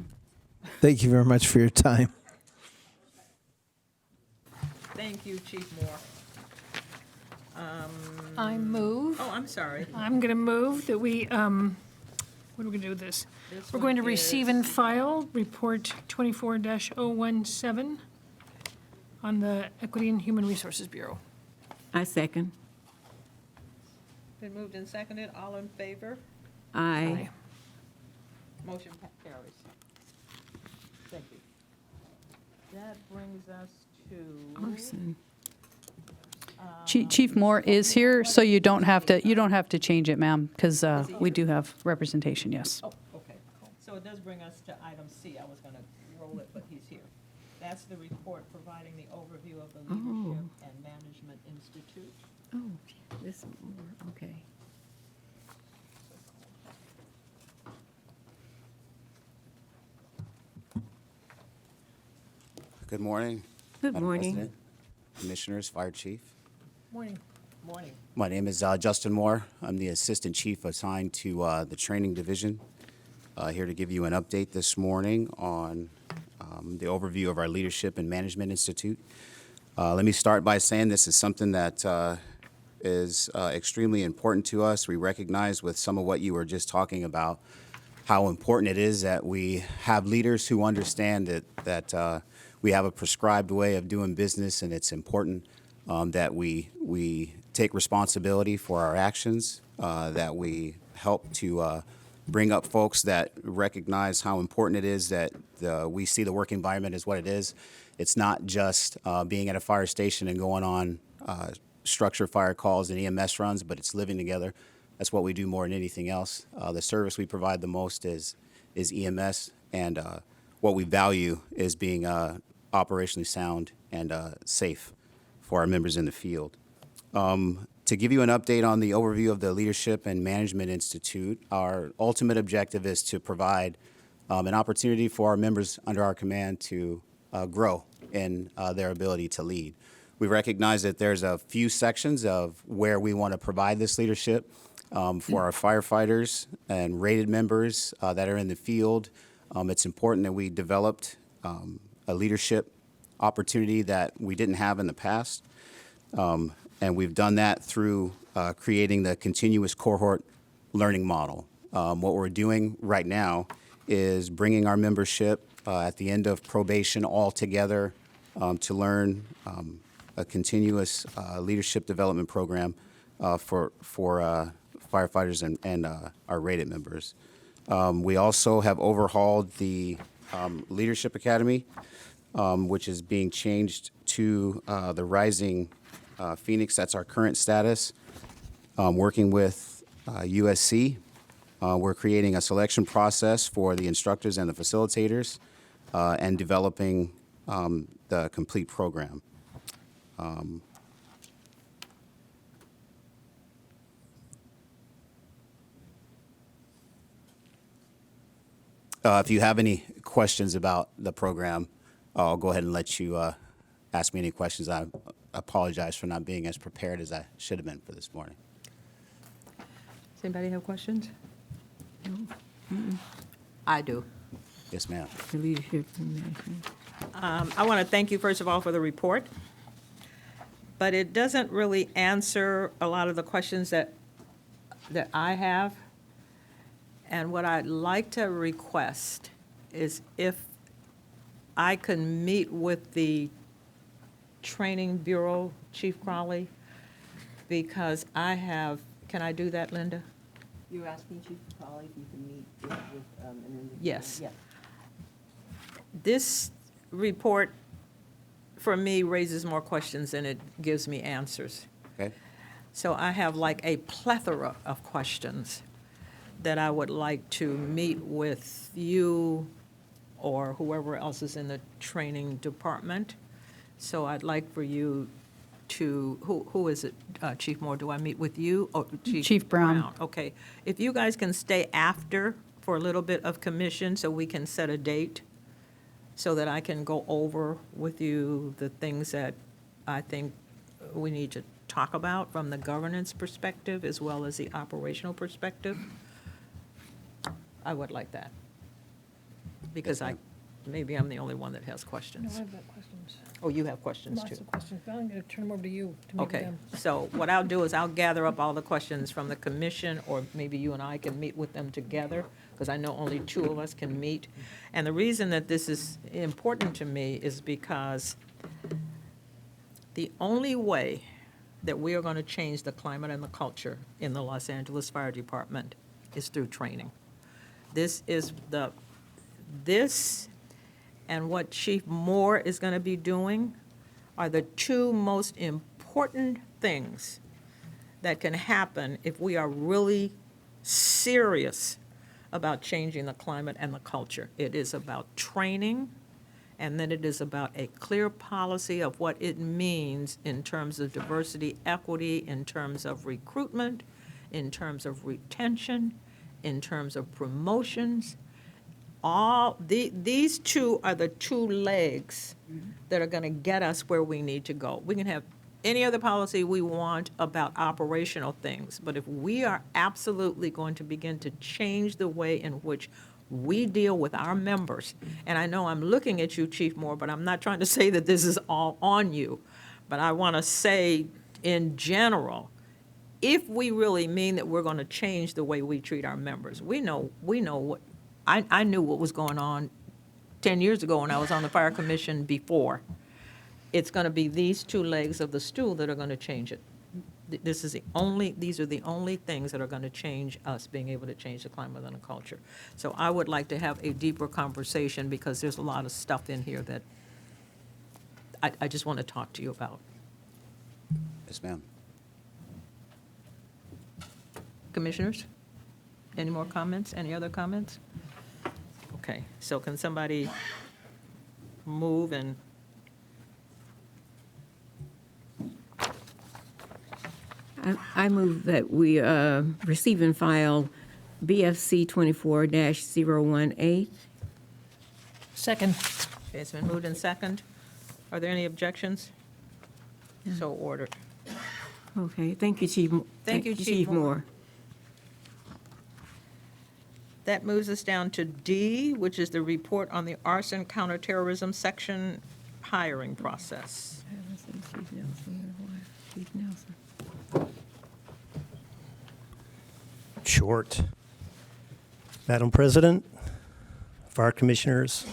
Thank you very much for your time. Thank you, Chief Moore. I move. Oh, I'm sorry. I'm going to move that we, what are we going to do with this? We're going to receive and file Report 24-017 on the Equity and Human Resources Bureau. I second. Been moved and seconded. All in favor? Aye. Motion carries. Thank you. That brings us to. Arson. Chief Moore is here, so you don't have to change it, ma'am, because we do have representation, yes. Oh, okay. So it does bring us to item C. I was going to roll it, but he's here. That's the report providing the overview of the Leadership and Management Institute. Oh, this is more, okay. Good morning. Good Madam morning. President, Commissioners, Fire Chief. Morning. Morning. My name is Justin Moore. I'm the Assistant Chief assigned to the Training Division. Here to give you an update this morning on the overview of our Leadership and Management Institute. Let me start by saying this is something that is extremely important to us. We recognize with some of what you were just talking about how important it is that we have leaders who understand that we have a prescribed way of doing business, and it's important that we take responsibility for our actions, that we help to bring up folks that recognize how important it is that we see the work environment as what it is. It's not just being at a fire station and going on structure fire calls and EMS runs, but it's living together. That's what we do more than anything else. The service we provide the most is EMS, and what we value is being operationally sound and safe for our members in the field. To give you an update on the overview of the Leadership and Management Institute, our ultimate objective is to provide an opportunity for our members under our command to grow in their ability to lead. We recognize that there's a few sections of where we want to provide this leadership for our firefighters and rated members that are in the field. It's important that we developed a leadership opportunity that we didn't have in the past. And we've done that through creating the continuous cohort learning model. What we're doing right now is bringing our membership at the end of probation all together to learn a continuous leadership development program for firefighters and our rated members. We also have overhauled the Leadership Academy, which is being changed to the Rising Phoenix. That's our current status. Working with USC, we're creating a selection process for the instructors and the facilitators and developing the complete program. If you have any questions about the program, I'll go ahead and let you ask me any questions. I apologize for not being as prepared as I should have been for this morning. Does anybody have questions? I do. Yes, ma'am. The leadership and management. I want to thank you, first of all, for the report, but it doesn't really answer a lot of the questions that I have. And what I'd like to request is if I can meet with the Training Bureau, Chief Crowley, because I have, can I do that, Linda? You're asking Chief Crowley if you can meet with an individual? Yes. Yeah. This report, for me, raises more questions than it gives me answers. Okay. So I have like a plethora of questions that I would like to meet with you or whoever else is in the training department. So I'd like for you to, who is it, Chief Moore? Do I meet with you or Chief Brown. Okay. If you guys can stay after for a little bit of commission so we can set a date so that I can go over with you the things that I think we need to talk about from the governance perspective as well as the operational perspective. I would like that. Because maybe I'm the only one that has No, questions. I've got questions. Oh, you have questions too? Lots of questions, but I'm going to turn them over to you to meet with Okay, them. so what I'll do is I'll gather up all the questions from the commission, or maybe you and I can meet with them together, because I know only two of us can meet. And the reason that this is important to me is because the only way that we are going to change the climate and the culture in the Los Angeles Fire Department is through training. This and what Chief Moore is going to be doing are the two most important things that can happen if we are really serious about changing the climate and the culture. It is about training, and then it is about a clear policy of what it means in terms of diversity, equity, in terms of recruitment, in terms of retention, in terms of promotions. These two are the two legs that are going to get us where we need to go. We can have any other policy we want about operational things, but if we are absolutely going to begin to change the way in which we deal with our members, and I know I'm looking at you, Chief Moore, but I'm not trying to say that this is all on you, but I want to say in general, if we really mean that we're going to change the way we treat our members, we know what, I knew what was going on 10 years ago when I was on the Fire Commission before. It's going to be these two legs of the stool that are going to change it. These are the only things that are going to change us being able to change the climate and the culture. So I would like to have a deeper conversation because there's a lot of stuff in here that I just want to talk to you about. Yes, ma'am. Commissioners, any more comments? Any other comments? Okay, so can somebody move and? I move that we receive and file BFC 24-018. Second. Okay, it's been moved and second. Are there any objections? So ordered. Okay, thank you, Chief. Thank you, Chief Moore. That moves us down to D, which is the report on the arson counterterrorism section hiring process. Chief Nelson. Short. Madam President, Fire Commissioners,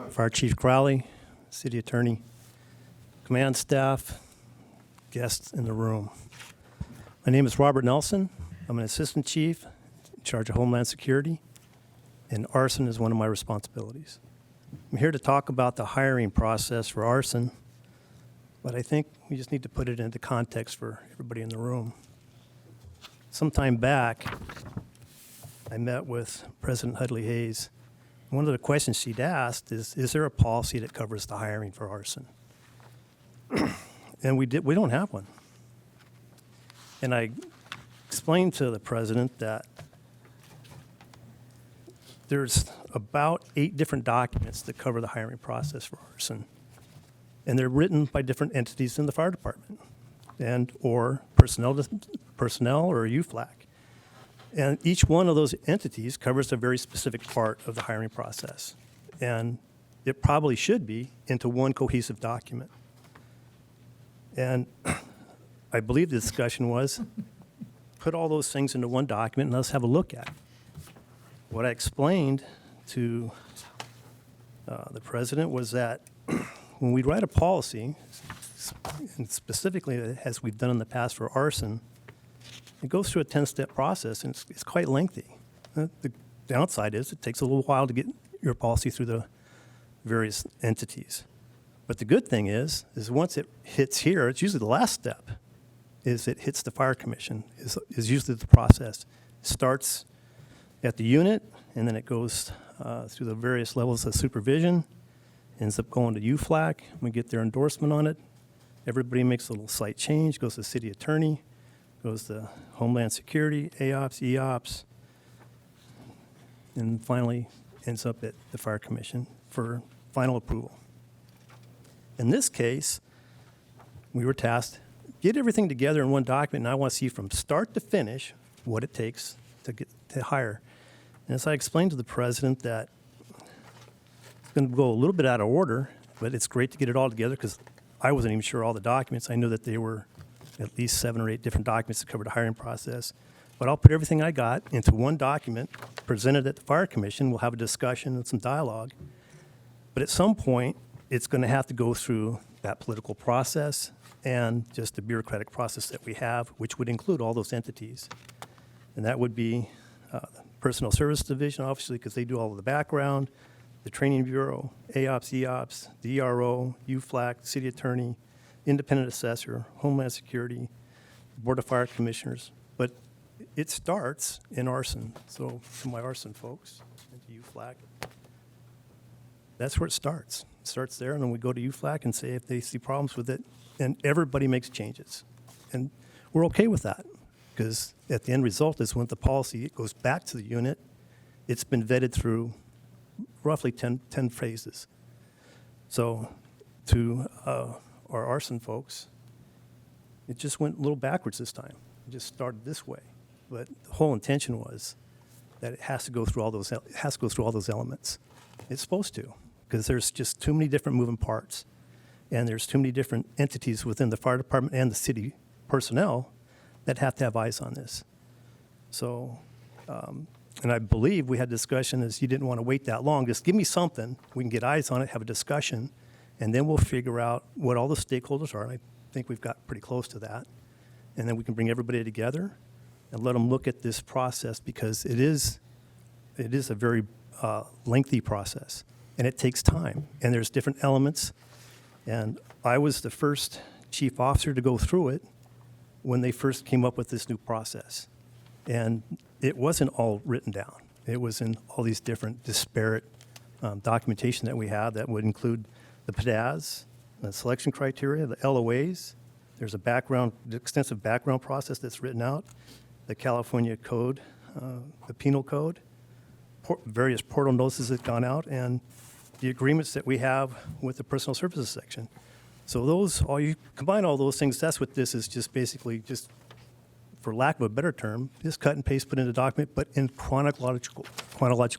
Fire Chief Crowley, City Attorney, Command Staff, guests in the room. My name is Robert Nelson. I'm an Assistant Chief in charge of Homeland Security, and arson is one of my responsibilities. I'm here to talk about the hiring process for arson, but I think we just need to put it into context for everybody in the room. Some time back, I met with President Hudley Hayes. One of the questions she'd asked is there a policy that covers the hiring for arson? And we don't have one. And I explained to the president that there's about 8 different documents that cover the hiring process for arson. And they're written by different entities in the fire department and or personnel or UFLAC. And each one of those entities covers a very specific part of the hiring process. And it probably should be, into one cohesive document. And I believe the discussion was, put all those things into one document and let's have a look at it. What I explained to the president was that when we write a policy, and specifically as we've done in the past for arson, it goes through a 10-step process, and it's quite lengthy. The downside is it takes a little while to get your policy through the various entities. But the good thing is once it hits here, it's usually the last step, is it hits the fire commission, is usually the process. It starts at the unit, and then it goes through the various levels of supervision, ends up going to UFLAC. We get their endorsement on it. Everybody makes a little slight change, goes to the city attorney, goes to Homeland Security, AOPS, EOPS, and finally ends up at the fire commission for final approval. In this case, we were tasked, get everything together in one document, and I want to see from start to finish what it takes to hire. And as I explained to the president, that it's going to go a little bit out of order, but it's great to get it all together because I wasn't even sure all the documents. I knew that there were at least 7 or 8 different documents that covered the hiring process. But I'll put everything I got into one document, presented at the fire commission. We'll have a discussion and some dialogue. But at some point, it's going to have to go through that political process and just the bureaucratic process that we have, which would include all those entities. And that would be the Personnel Service Division, obviously, because they do all of the background, the Training Bureau, AOPS, EOPS, the ERO, UFLAC, City Attorney, Independent Assessor, Homeland Security, Board of Fire Commissioners. But it starts in arson. So for my arson folks, and to UFLAC, that's where it starts. It starts there, and then we go to UFLAC and say if they see problems with it, and everybody makes changes. And we're okay with that, because at the end result is when the policy it goes back to the unit, it's been vetted through roughly 10 phases. So to our arson folks, it just went a little backwards this time. It just started this way. But the whole intention was that it has to go through all those elements. It's supposed to, because there's just too many different moving parts. And there's too many different entities within the fire department and the city personnel that have to have eyes on this. So, and I believe we had discussion as you didn't want to wait that long. Just give me something, we can get eyes on it, have a discussion, and then we'll figure out what all the stakeholders are. I think we've got pretty close to that. And then we can bring everybody together and let them look at this process, because it is a very lengthy process, and it takes time, and there's different elements. And I was the first chief officer to go through it when they first came up with this new process. And it wasn't all written down. It was in all these different disparate documentation that we have that would include the PDAS, the selection criteria, the LOAs. There's a extensive background process that's written out, the California code, the penal code, various portal notices that have gone out, and the agreements that we have with the personal services section. So you combine all those things, that's what this is, just basically, just for lack of a better term, just cut and paste, put in a document, but in chronological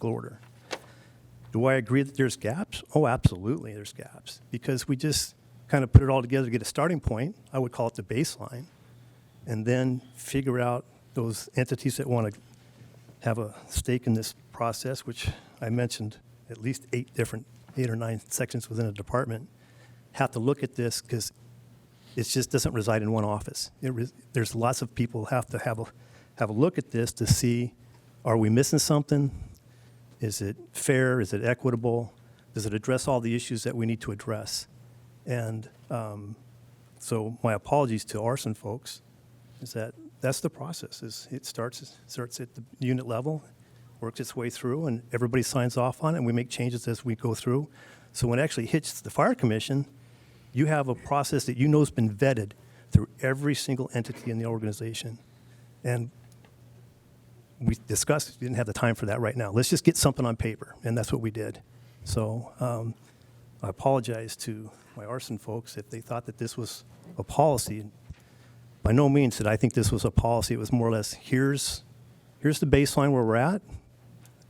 order. Do I agree that there's gaps? Oh, absolutely there's gaps, because we just kind of put it all together to get a starting point. I would call it the baseline, and then figure out those entities that want to have a stake in this process, which I mentioned at least 8 or 9 sections within a department, have to look at this, because it just doesn't reside in one office. There's lots of people have to have a look at this to see, are we missing something? Is it fair? Is it equitable? Does it address all the issues that we need to address? And so my apologies to arson folks, is that's the process. It starts at the unit level, works its way through, and everybody signs off on it, and we make changes as we go through. So when it actually hits the fire commission, you have a process that you know has been vetted through every single entity in the organization. And we discussed, we didn't have the time for that right now. Let's just get something on paper, and that's what we did. So I apologize to my arson folks if they thought that this was a policy. By no means did I think this was a policy. It was more or less, here's the baseline where we're at.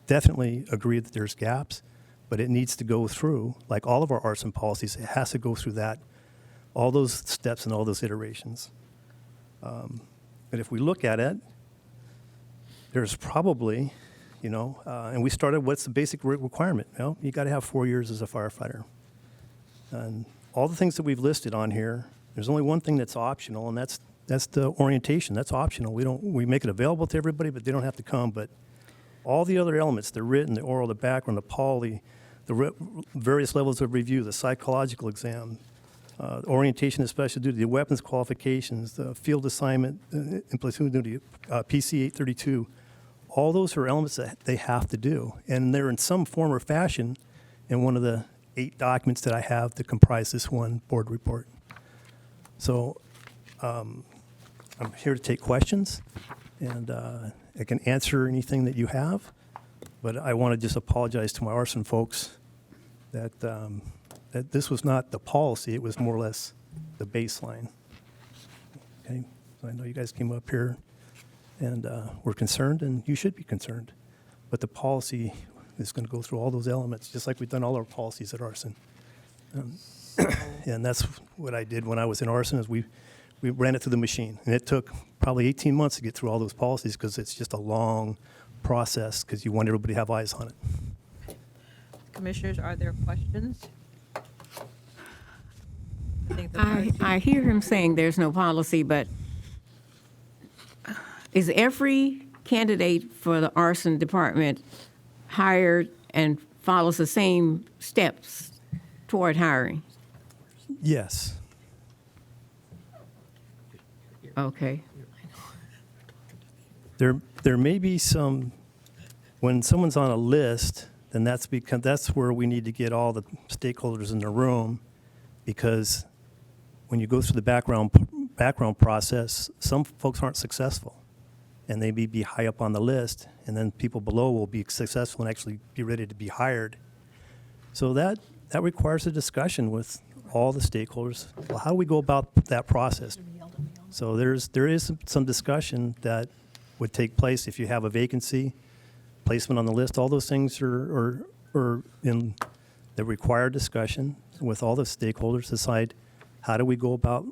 Definitely agree that there's gaps, but it needs to go through, like all of our arson policies, it has to go through that, all those steps and all those iterations. But if we look at it, there's probably, and we started, what's the basic requirement? Well, you got to have 4 years as a firefighter. And all the things that we've listed on here, there's only one thing that's optional, and that's the orientation. That's optional. We make it available to everybody, but they don't have to come. But all the other elements, the written, the oral, the background, the poly, various levels of review, the psychological exam, orientation of special duty, the weapons qualifications, the field assignment, and platoon duty, PC 832, all those are elements that they have to do. And they're in some form or fashion in one of the 8 documents that I have to comprise this one board report. So I'm here to take questions, and I can answer anything that you have, but I want to just apologize to my arson folks that, that this was not the policy, it was more or less the baseline. Okay, so I know you guys came up here and were concerned, and you should be concerned, but the policy is going to go through all those elements, just like we've done all our policies at arson. And that's what I did when I was in arson, is we ran it through the machine. And it took probably 18 months to get through all those policies, because it's just a long process, because you want everybody to have eyes on it. Commissioners, are there questions? I hear him saying there's no policy, but is every candidate for the arson department hired and follows the same steps toward hiring? Yes. Okay. There may be some, when someone's on a list, then that's where we need to get all the stakeholders in the room, because when you go through the background process, some folks aren't successful, and they may be high up on the list, and then people below will be successful and actually be ready to be hired. So that requires a discussion with all the stakeholders. Well, how do we go about that process? So there is some discussion that would take place if you have a vacancy, placement on the list. All those things are in the required discussion with all the stakeholders. Decide how do we go about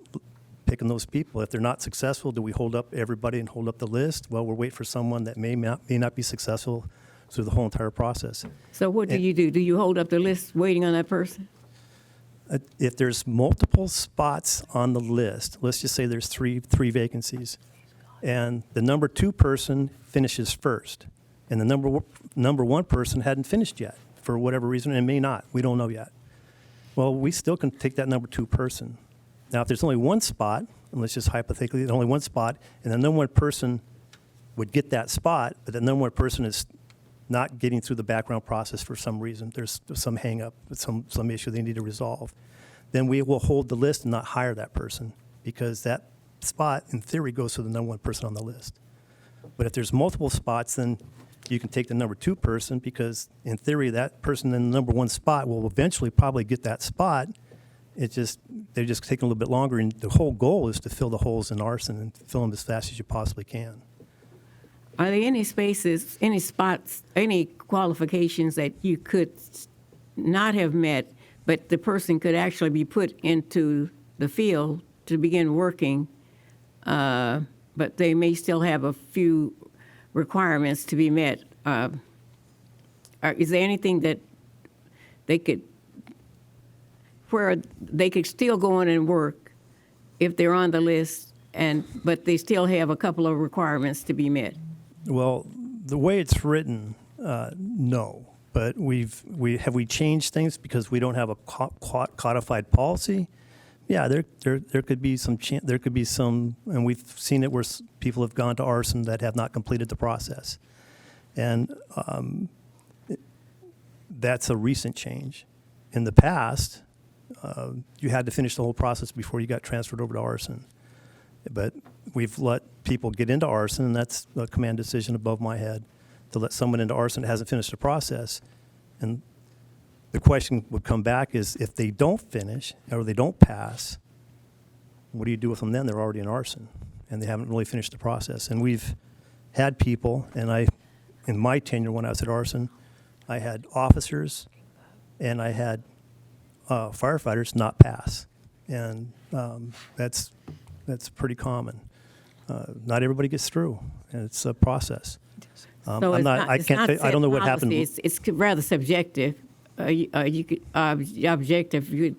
picking those people. If they're not successful, do we hold up everybody and hold up the list? Well, we'll wait for someone that may not be successful through the whole entire process. So what do you do? Do you hold up the list waiting on that person? If there's multiple spots on the list, let's just say there's three vacancies, and the number 2 person finishes first, and the number 1 person hadn't finished yet for whatever reason, and may not. We don't know yet. Well, we still can take that number 2 person. Now, if there's only 1 spot, and let's just hypothetically, there's only 1 spot, and the number 1 person would get that spot, but the number 1 person is not getting through the background process for some reason, there's some hang up, some issue they need to resolve, then we will hold the list and not hire that person, because that spot, in theory, goes to the number 1 person on the list. But if there's multiple spots, then you can take the number 2 person, because in theory, that person in the number 1 spot will eventually probably get that spot. They're just taking a little bit longer, and the whole goal is to fill the holes in arson and fill them as fast as you possibly can. Are there any spaces, any spots, any qualifications that you could not have met, but the person could actually be put into the field to begin working, but they may still have a few requirements to be met? Is there anything that they could, where they could still go in and work if they're on the list, but they still have a couple of requirements to be met? Well, the way it's written, no. But have we changed things because we don't have a codified policy? Yeah, there could be some and we've seen it where people have gone to arson that have not completed the process, and that's a recent change. In the past, you had to finish the whole process before you got transferred over to arson. But we've let people get into arson, and that's a command decision above my head, to let someone into arson that hasn't finished the process. And the question would come back is, if they don't finish or they don't pass, what do you do with them then? They're already in arson, and they haven't really finished the process. And we've had people, and in my tenure when I was at arson, I had officers, and I had firefighters not pass. And that's pretty common. Not everybody gets through, and it's a process. So I'm it's not, I it's can't, not I don't know what set happened. policy. It's rather subjective. You could objective.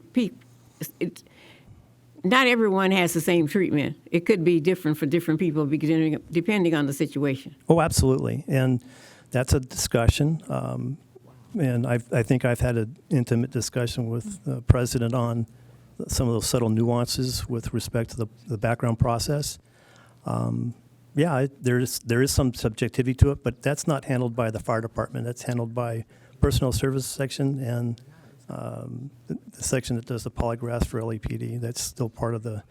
Not everyone has the same treatment. It could be different for different people depending on the situation. Oh, absolutely, and that's a discussion. And I think I've had an intimate discussion with the president on some of those subtle nuances with respect to the background process. There is some subjectivity to it, but that's not handled by the fire department. That's handled by personnel services section and the section that does the polygraphs for LAPD. That's still part of the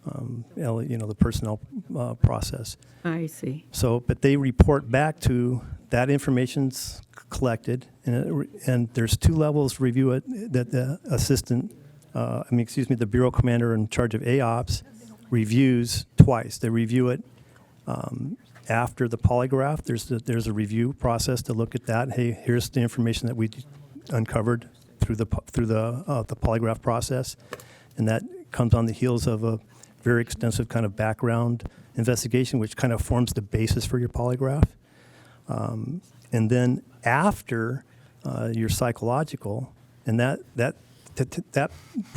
the personnel process. I see. So, but they report back to that information's collected, and there's two levels review it that the assistant, the bureau commander in charge of AOPS reviews twice. They review it after the polygraph. There's a review process to look at that. Hey, here's the information that we uncovered through the polygraph process, and that comes on the heels of a very extensive kind of background investigation, which kind of forms the basis for your polygraph. And then after your psychological, and that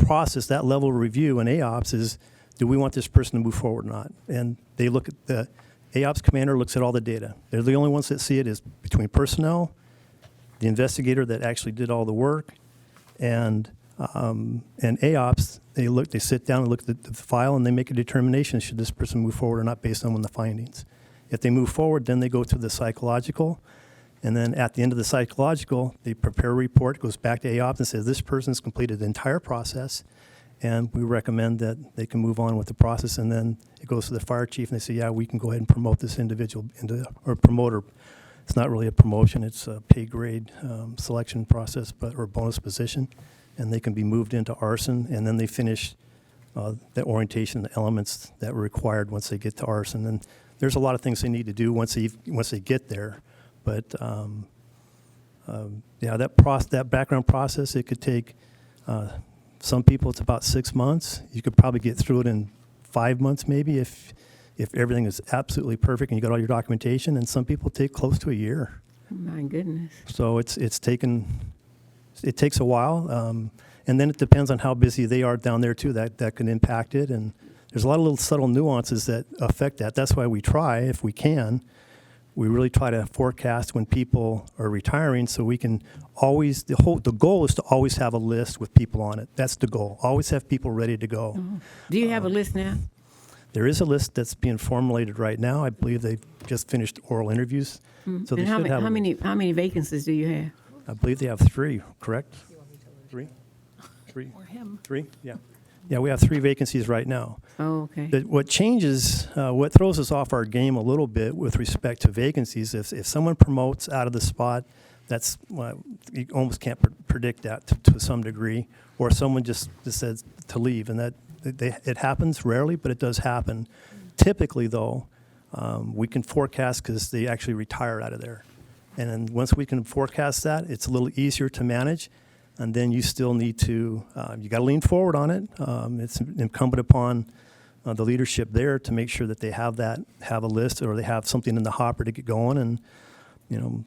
process, that level of review in AOPS is, do we want this person to move forward or not? And they look at the AOPS commander looks at all the data. They're the only ones that see it is between personnel, the investigator that actually did all the work, and AOPS. They sit down and look at the file, and they make a determination: should this person move forward or not, based on the findings. If they move forward, then they go to the psychological, and then at the end of the psychological, they prepare a report, goes back to AOPS and says this person's completed the entire process, and we recommend that they can move on with the process. And then it goes to the fire chief, and they say, yeah, we can go ahead and promote this individual or promoter. It's not really a promotion; it's a pay grade selection process, or bonus position, and they can be moved into arson, and then they finish the orientation, the elements that were required once they get to arson. And there's a lot of things they need to do once they get there, but that background process, it could take some people it's about 6 months. You could probably get through it in 5 months maybe if everything is absolutely perfect and you got all your documentation, and some people take close to a year. My goodness. So it takes a while, and then it depends on how busy they are down there too. That can impact it, and there's a lot of little subtle nuances that affect that. That's why we try, if we can, we really try to forecast when people are retiring, so we can always, the goal is to always have a list with people on it. That's the goal. Always have people ready to go. Oh. Do you have a list now? There is a list that's being formulated right now. I believe they've just finished oral interviews. So they should have how many vacancies do you have? I believe they have 3, correct? 3? Or him. 3? Yeah. Yeah, we have 3 vacancies right now. Oh, okay. But what changes, what throws us off our game a little bit with respect to vacancies, if someone promotes out of the spot, that's, you almost can't predict that to some degree, or someone just says to leave, and that it happens rarely, but it does happen. Typically, though, we can forecast because they actually retire out of there. And then once we can forecast that, it's a little easier to manage. And then you still need to, you got to lean forward on it. It's incumbent upon the leadership there to make sure that they have a list, or they have something in the hopper to get going. And,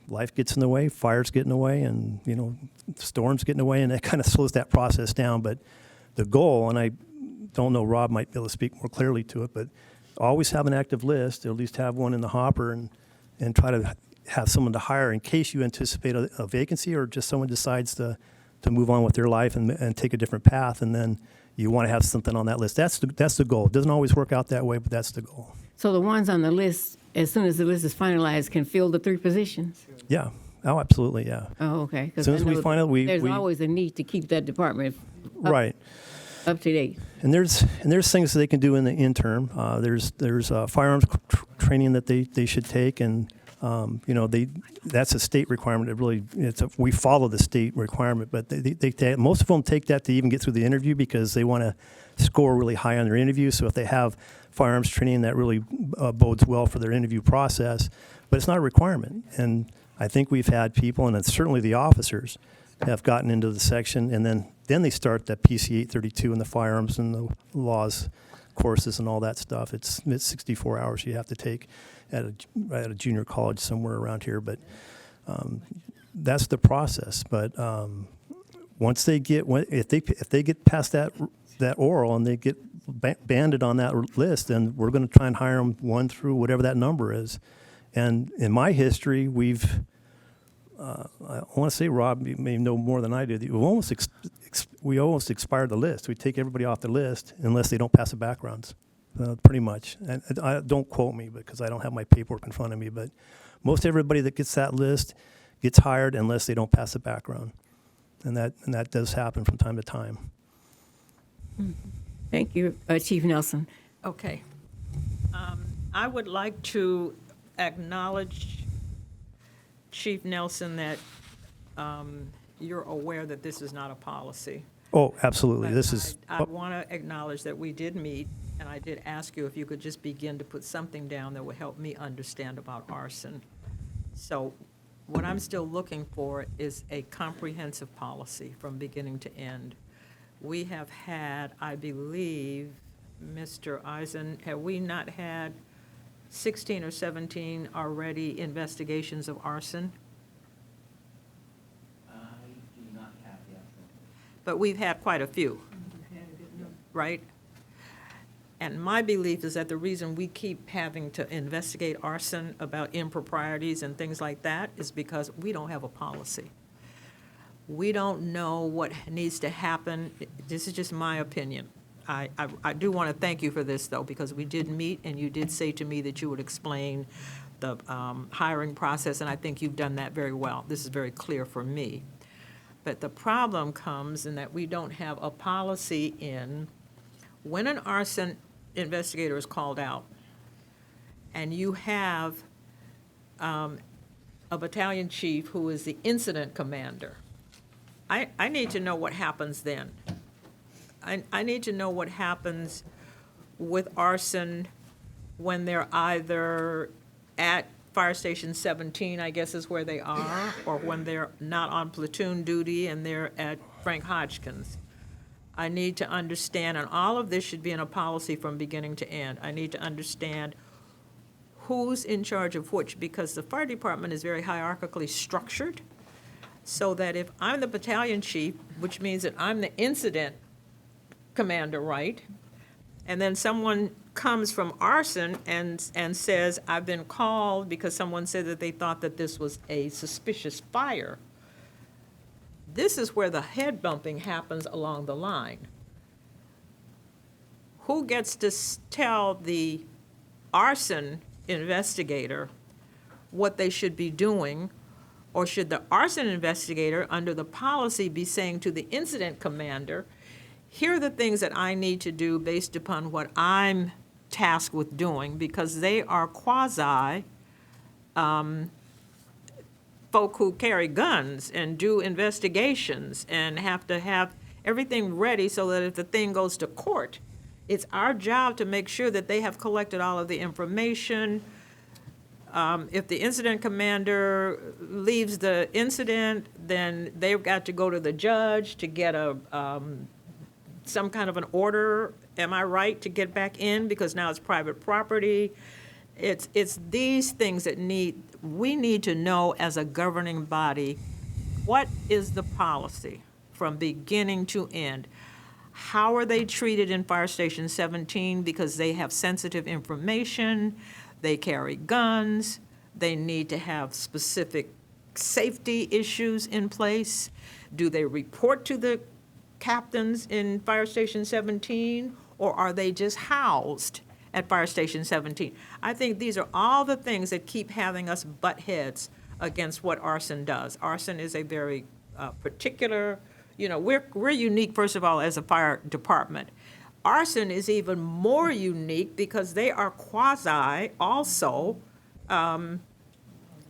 life gets in the way, fires get in the way, and, storms get in the way, and that kind of slows that process down. But the goal, and I don't know, Rob might be able to speak more clearly to it, but always have an active list, or at least have one in the hopper, and try to have someone to hire in case you anticipate a vacancy, or just someone decides to move on with their life and take a different path, and then you want to have something on that list. That's the goal. It doesn't always work out that way, but that's the goal. So the ones on the list, as soon as the list is finalized, can fill the 3 positions? Yeah. Oh, absolutely, yeah. Oh, okay. As soon as we find out, there's always a need to keep that department up to date. And there's things that they can do in the interim. There's firearms training that they should take, and that's a state requirement. We follow the state requirement, but most of them take that to even get through the interview, because they want to score really high on their interview. So if they have firearms training, that really bodes well for their interview process, but it's not a requirement. And I think we've had people, and it's certainly the officers, have gotten into the section, and then they start that PC 832 and the firearms and the laws courses and all that stuff. It's 64 hours you have to take at a junior college somewhere around here, but that's the process. But once they get, if they get past that oral and they get banded on that list, then we're going to try and hire them 1 through whatever that number is. And in my history, we've I want to say, Rob, you may know more than I do. We almost expired the list. We take everybody off the list unless they don't pass the backgrounds, pretty much. And don't quote me because I don't have my paperwork in front of me, but most everybody that gets that list gets hired unless they don't pass the background, and that does happen from time to time. Thank you, Chief Nelson. Okay. I would like to acknowledge, Chief Nelson, that you're aware that this is not a policy. Oh, absolutely. But This is. I want to acknowledge that we did meet, and I did ask you if you could just begin to put something down that would help me understand about arson. So what I'm still looking for is a comprehensive policy from beginning to end. We have had, I believe, Mr. Eisen, have we not had 16 or 17 already investigations of arson? But we've had quite a few, right? And my belief is that the reason we keep having to investigate arson about improprieties and things like that is because we don't have a policy. We don't know what needs to happen. This is just my opinion. I do want to thank you for this, though, because we did meet, and you did say to me that you would explain the hiring process, and I think you've done that very well. This is very clear for me. But the problem comes in that we don't have a policy in when an arson investigator is called out, and you have a battalion chief who is the incident commander. I need to know what happens then. I need to know what happens with arson when they're either at Fire Station 17, I guess is where they are, or when they're not on platoon duty and they're at Frank Hodgkins. I need to understand, and all of this should be in a policy from beginning to end. I need to understand who's in charge of which, because the fire department is very hierarchically structured, so that if I'm the battalion chief, which means that I'm the incident commander, right? And then someone comes from arson and says, I've been called because someone said that they thought that this was a suspicious fire. This is where the head bumping happens along the line. Who gets to tell the arson investigator what they should be doing? Or should the arson investigator, under the policy, be saying to the incident commander, here are the things that I need to do based upon what I'm tasked with doing, because they are quasi folk who carry guns and do investigations and have to have everything ready so that if the thing goes to court, it's our job to make sure that they have collected all of the information. If the incident commander leaves the incident, then they've got to go to the judge to get some kind of an order, am I right, to get back in, because now it's private property. It's these things that we need to know as a governing body, what is the policy from beginning to end? How are they treated in Fire Station 17 because they have sensitive information, they carry guns, they need to have specific safety issues in place? Do they report to the captains in Fire Station 17, or are they just housed at Fire Station 17? I think these are all the things that keep having us butt heads against what arson does. Arson is a very particular, we're unique, first of all, as a fire department. Arson is even more unique because they are quasi also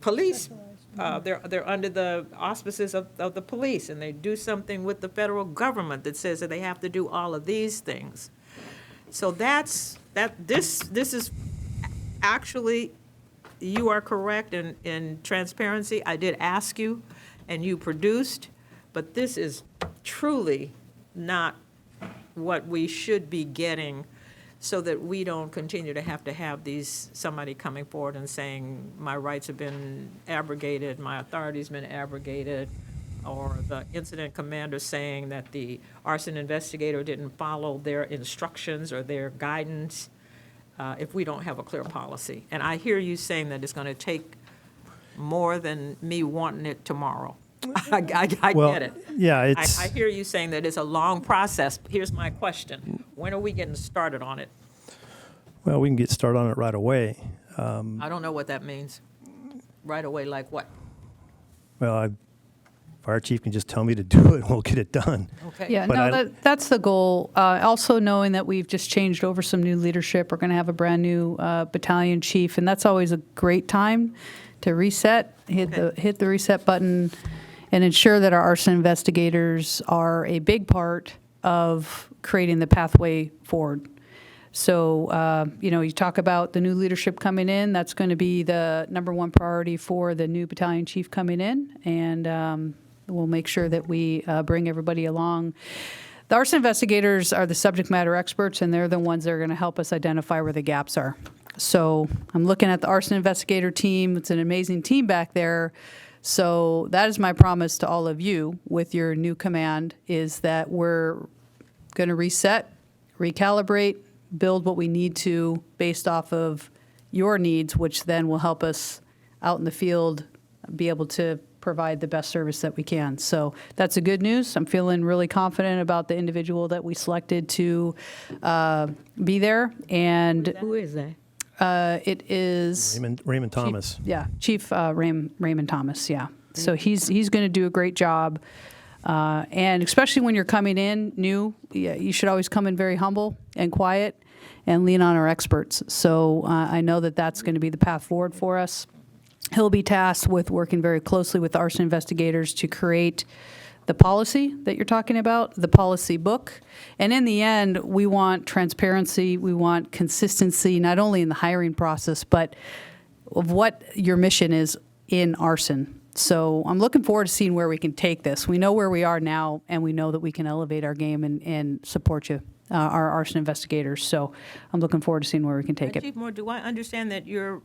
police. They're under the auspices of the police, and they do something with the federal government that says that they have to do all of these things. So this is actually, you are correct in transparency. I did ask you, and you produced, but this is truly not what we should be getting, so that we don't continue to have these, somebody coming forward and saying, my rights have been abrogated, my authority's been abrogated, or the incident commander saying that the arson investigator didn't follow their instructions or their guidance, if we don't have a clear policy. And I hear you saying that it's going to take more than me wanting it tomorrow. I Well, get it. yeah, it's- I hear you saying that it's a long process. Here's my question. When are we getting started on it? Well, we can get started on it right away. I don't know what that means. Right away, like what? Well, fire chief can just tell me to do it, and we'll get it done. Okay. Yeah, But no, that's the goal. Also knowing that we've just changed over some new leadership, we're going to have a brand new battalion chief, and that's always a great time to reset, hit the reset button, and ensure that our arson investigators are a big part of creating the pathway forward. So, you talk about the new leadership coming in, that's going to be the #1 priority for the new battalion chief coming in, and we'll make sure that we bring everybody along. The arson investigators are the subject matter experts, and they're the ones that are going to help us identify where the gaps are. So I'm looking at the arson investigator team. It's an amazing team back there. So that is my promise to all of you with your new command, is that we're going to reset, recalibrate, build what we need to based off of your needs, which then will help us out in the field be able to provide the best service that we can. So that's the good news. I'm feeling really confident about the individual that we selected to be there. And Who is that? it is Raymond Thomas. Chief Raymond Thomas. Yeah. So he's going to do a great job. And especially when you're coming in new, you should always come in very humble and quiet and lean on our experts. So I know that that's going to be the path forward for us. He'll be tasked with working very closely with arson investigators to create the policy that you're talking about, the policy book. And in the end, we want transparency, we want consistency, not only in the hiring process, but of what your mission is in arson. So I'm looking forward to seeing where we can take this. We know where we are now, and we know that we can elevate our game and support you, our arson investigators. So I'm looking forward to seeing where we can take it. Chief Moore, do I understand that you're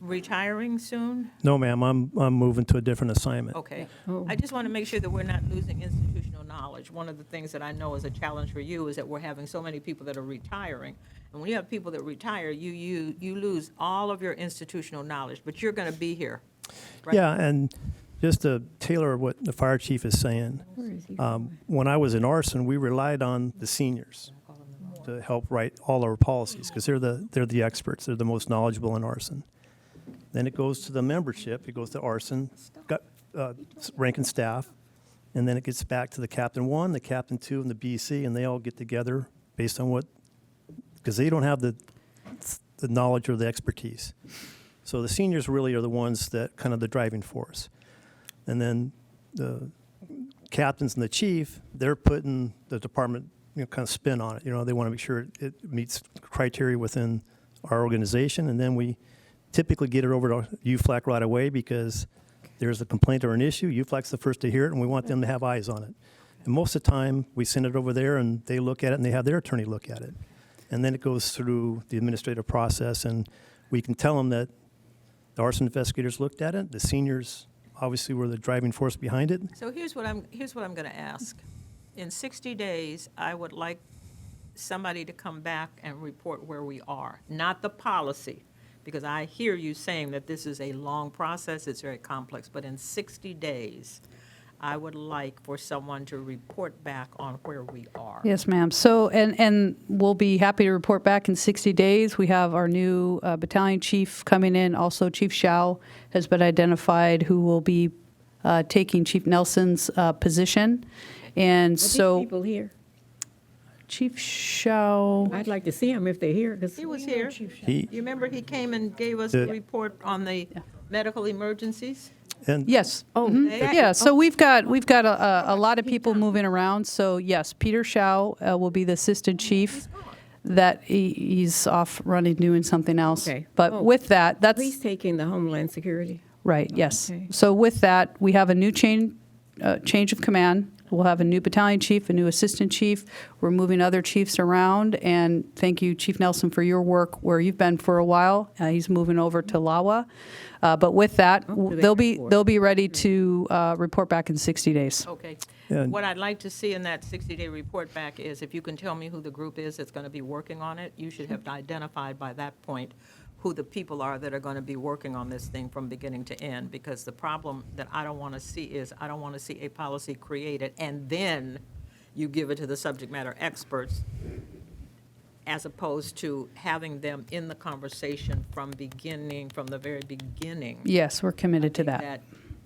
retiring soon? No, ma'am, I'm moving to a different assignment. Okay. I just want to make sure that we're not losing institutional knowledge. One of the things that I know is a challenge for you is that we're having so many people that are retiring. And when you have people that retire, you lose all of your institutional knowledge, but you're going to be here. Right? Yeah, and just to tailor what the fire chief is saying, when I was in arson, we relied on the seniors to help write all our policies, because they're the experts. They're the most knowledgeable in arson. Then it goes to the membership. It goes to arson, rank and staff, and then it gets back to the captain 1, the captain 2, and the BC, and they all get together based on what, because they don't have the knowledge or the expertise. So the seniors really are the ones that kind of the driving force. And then the captains and the chief, they're putting the department kind of spin on it. They want to make sure it meets criteria within our organization, and then we typically get it over to UFLAC right away because there's a complaint or an issue. UFLAC's the first to hear it, and we want them to have eyes on it. And most of the time, we send it over there, and they look at it, and they have their attorney look at it. And then it goes through the administrative process, and we can tell them that the arson investigators looked at it. The seniors obviously were the driving force behind it. So here's what I'm going to ask. In 60 days, I would like somebody to come back and report where we are, not the policy, because I hear you saying that this is a long process, it's very complex, but in 60 days, I would like for someone to report back on where we are. Yes, ma'am. So, and we'll be happy to report back in 60 days. We have our new battalion chief coming in. Also, Chief Shao has been identified, who will be taking Chief Nelson's position. And so, These people here. Chief Shao. I'd like to see them if they're here. He was here. He- You remember he came and gave us The- a report on the medical emergencies? And Yes. Oh, Yeah, so we've got a lot of people moving around. So yes, Peter Shao will be the assistant chief. That he's off running, doing something else. Okay. But with that, He's taking the Homeland Security. right. Yes. Okay. So with that, we have a new change of command. We'll have a new battalion chief, a new assistant chief. We're moving other chiefs around. And thank you, Chief Nelson, for your work where you've been for a while. He's moving over to Lawa. But with that, they'll be ready to report back in 60 days. Okay. Yeah. What I'd like to see in that 60-day report back is if you can tell me who the group is that's going to be working on it, you should have identified by that point who the people are that are going to be working on this thing from beginning to end. Because the problem that I don't want to see is I don't want to see a policy created and then you give it to the subject matter experts as opposed to having them in the conversation from the very beginning. Yes, we're committed to that.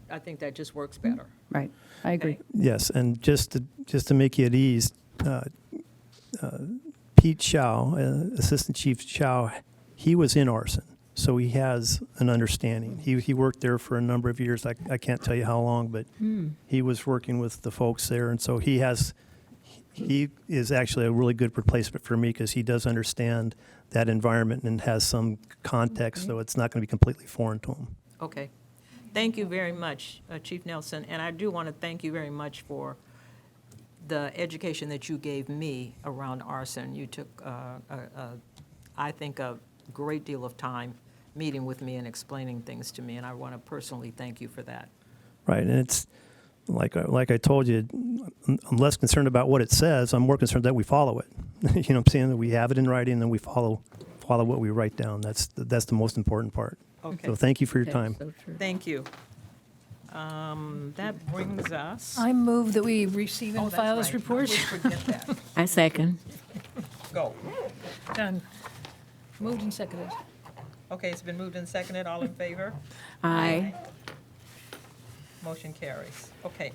I think that just works better. Right. I agree. Okay. Yes, and just to make you at ease, Pete Chow, Assistant Chief Chow, he was in arson, so he has an understanding. He worked there for a number of years. I can't tell you how long, but he was working with the folks there, and so he is actually a really good replacement for me because he does understand that environment and has some context, so it's not going to be completely foreign to him. Okay. Thank you very much, Chief Nelson. And I do want to thank you very much for the education that you gave me around arson. You took, I think, a great deal of time meeting with me and explaining things to me, and I want to personally thank you for that. Right, and it's like I told you, I'm less concerned about what it says. I'm more concerned that we follow it. You know what I'm saying? That we have it in writing and then we follow what we write down. That's the most important part. Okay. So thank you for your time. Thank you. That brings us. I move that we receive and file this report. Forget that. I second. Go. Done. Moved and seconded. Okay, it's been moved and seconded. All in favor? Aye. Motion carries. Okay.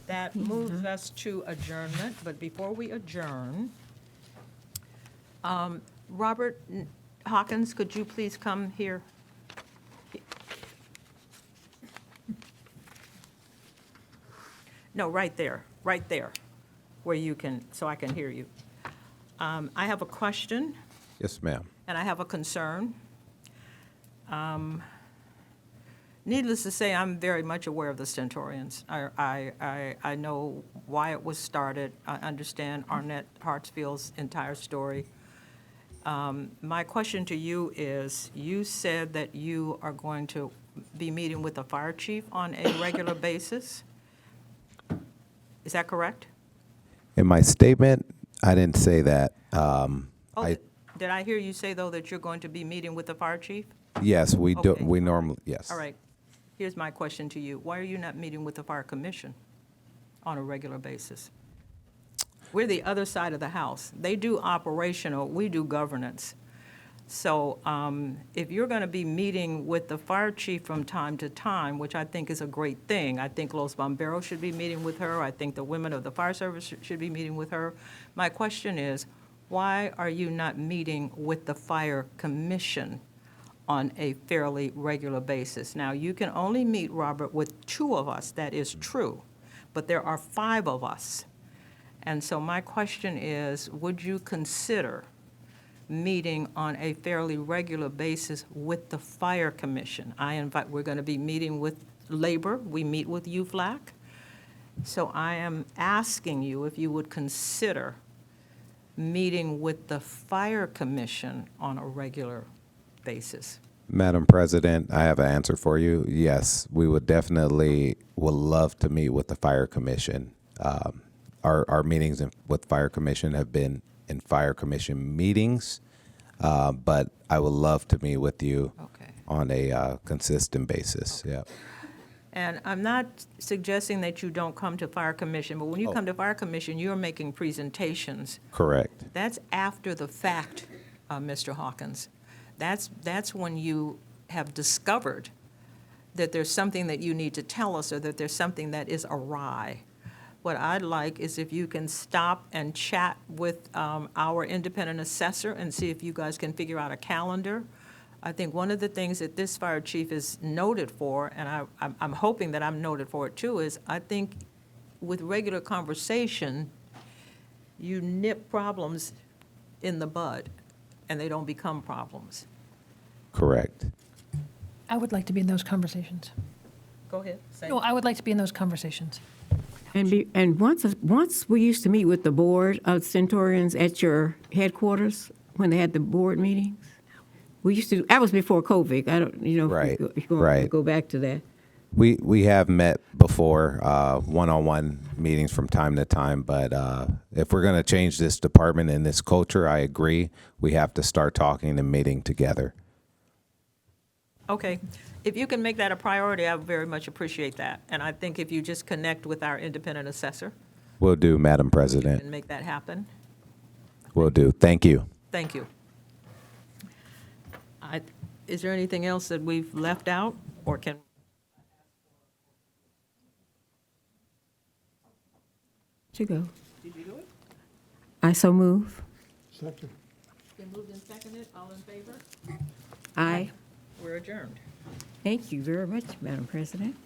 That moves us to adjournment, but before we adjourn, Robert Hawkins, could you please come here? No, right there, where you can, so I can hear you. I have a question. Yes, ma'am. And I have a concern. Needless to say, I'm very much aware of the Stentorians. I know why it was started. I understand Arnett Hartsfield's entire story. My question to you is, you said that you are going to be meeting with the fire chief on a regular basis. Is that correct? In my statement, I didn't say that. Did I hear you say, though, that you're going to be meeting with the fire chief? Yes, we do. Okay. We normally, yes. All right. Here's my question to you. Why are you not meeting with the fire commission on a regular basis? We're the other side of the house. They do operational, we do governance. So if you're going to be meeting with the fire chief from time to time, which I think is a great thing, I think Los Bomberos should be meeting with her. I think the women of the fire service should be meeting with her. My question is, why are you not meeting with the fire commission on a fairly regular basis? Now, you can only meet, Robert, with 2 of us. That is true. But there are 5 of us. And so my question is, would you consider meeting on a fairly regular basis with the fire commission? We're going to be meeting with labor. We meet with UFLAC. So I am asking you if you would consider meeting with the fire commission on a regular basis. Madam President, I have an answer for you. Yes, we would love to meet with the fire commission. Our meetings with fire commission have been in fire commission meetings, but I would love to meet with you on a consistent basis. Yeah. And I'm not suggesting that you don't come to fire commission, but when you come to fire commission, you're making presentations. Correct. That's after the fact, Mr. Hawkins. That's when you have discovered that there's something that you need to tell us or that there's something that is awry. What I'd like is if you can stop and chat with our independent assessor and see if you guys can figure out a calendar. I think one of the things that this fire chief is noted for, and I'm hoping that I'm noted for it too, is I think with regular conversation, you nip problems in the bud and they don't become problems. Correct. I would like to be in those conversations. Go ahead. Say No, I would like to be in those conversations. And once we used to meet with the board of Centurions at your headquarters when they had the board meetings. We used to. That was before COVID. I don't. You know. Right, If you right. Go back to that. We have met before, one-on-one meetings from time to time, but if we're going to change this department and this culture, I agree, we have to start talking and meeting together. Okay. If you can make that a priority, I would very much appreciate that. And I think if you just connect with our independent assessor Will do, Madam President. and make that happen, Will do. Thank you. thank you. Is there anything else that we've left out, or can? To go. Did you do it? I so move. Second. Been moved and seconded. All in favor? Aye. We're adjourned. Thank you very much, Madam President.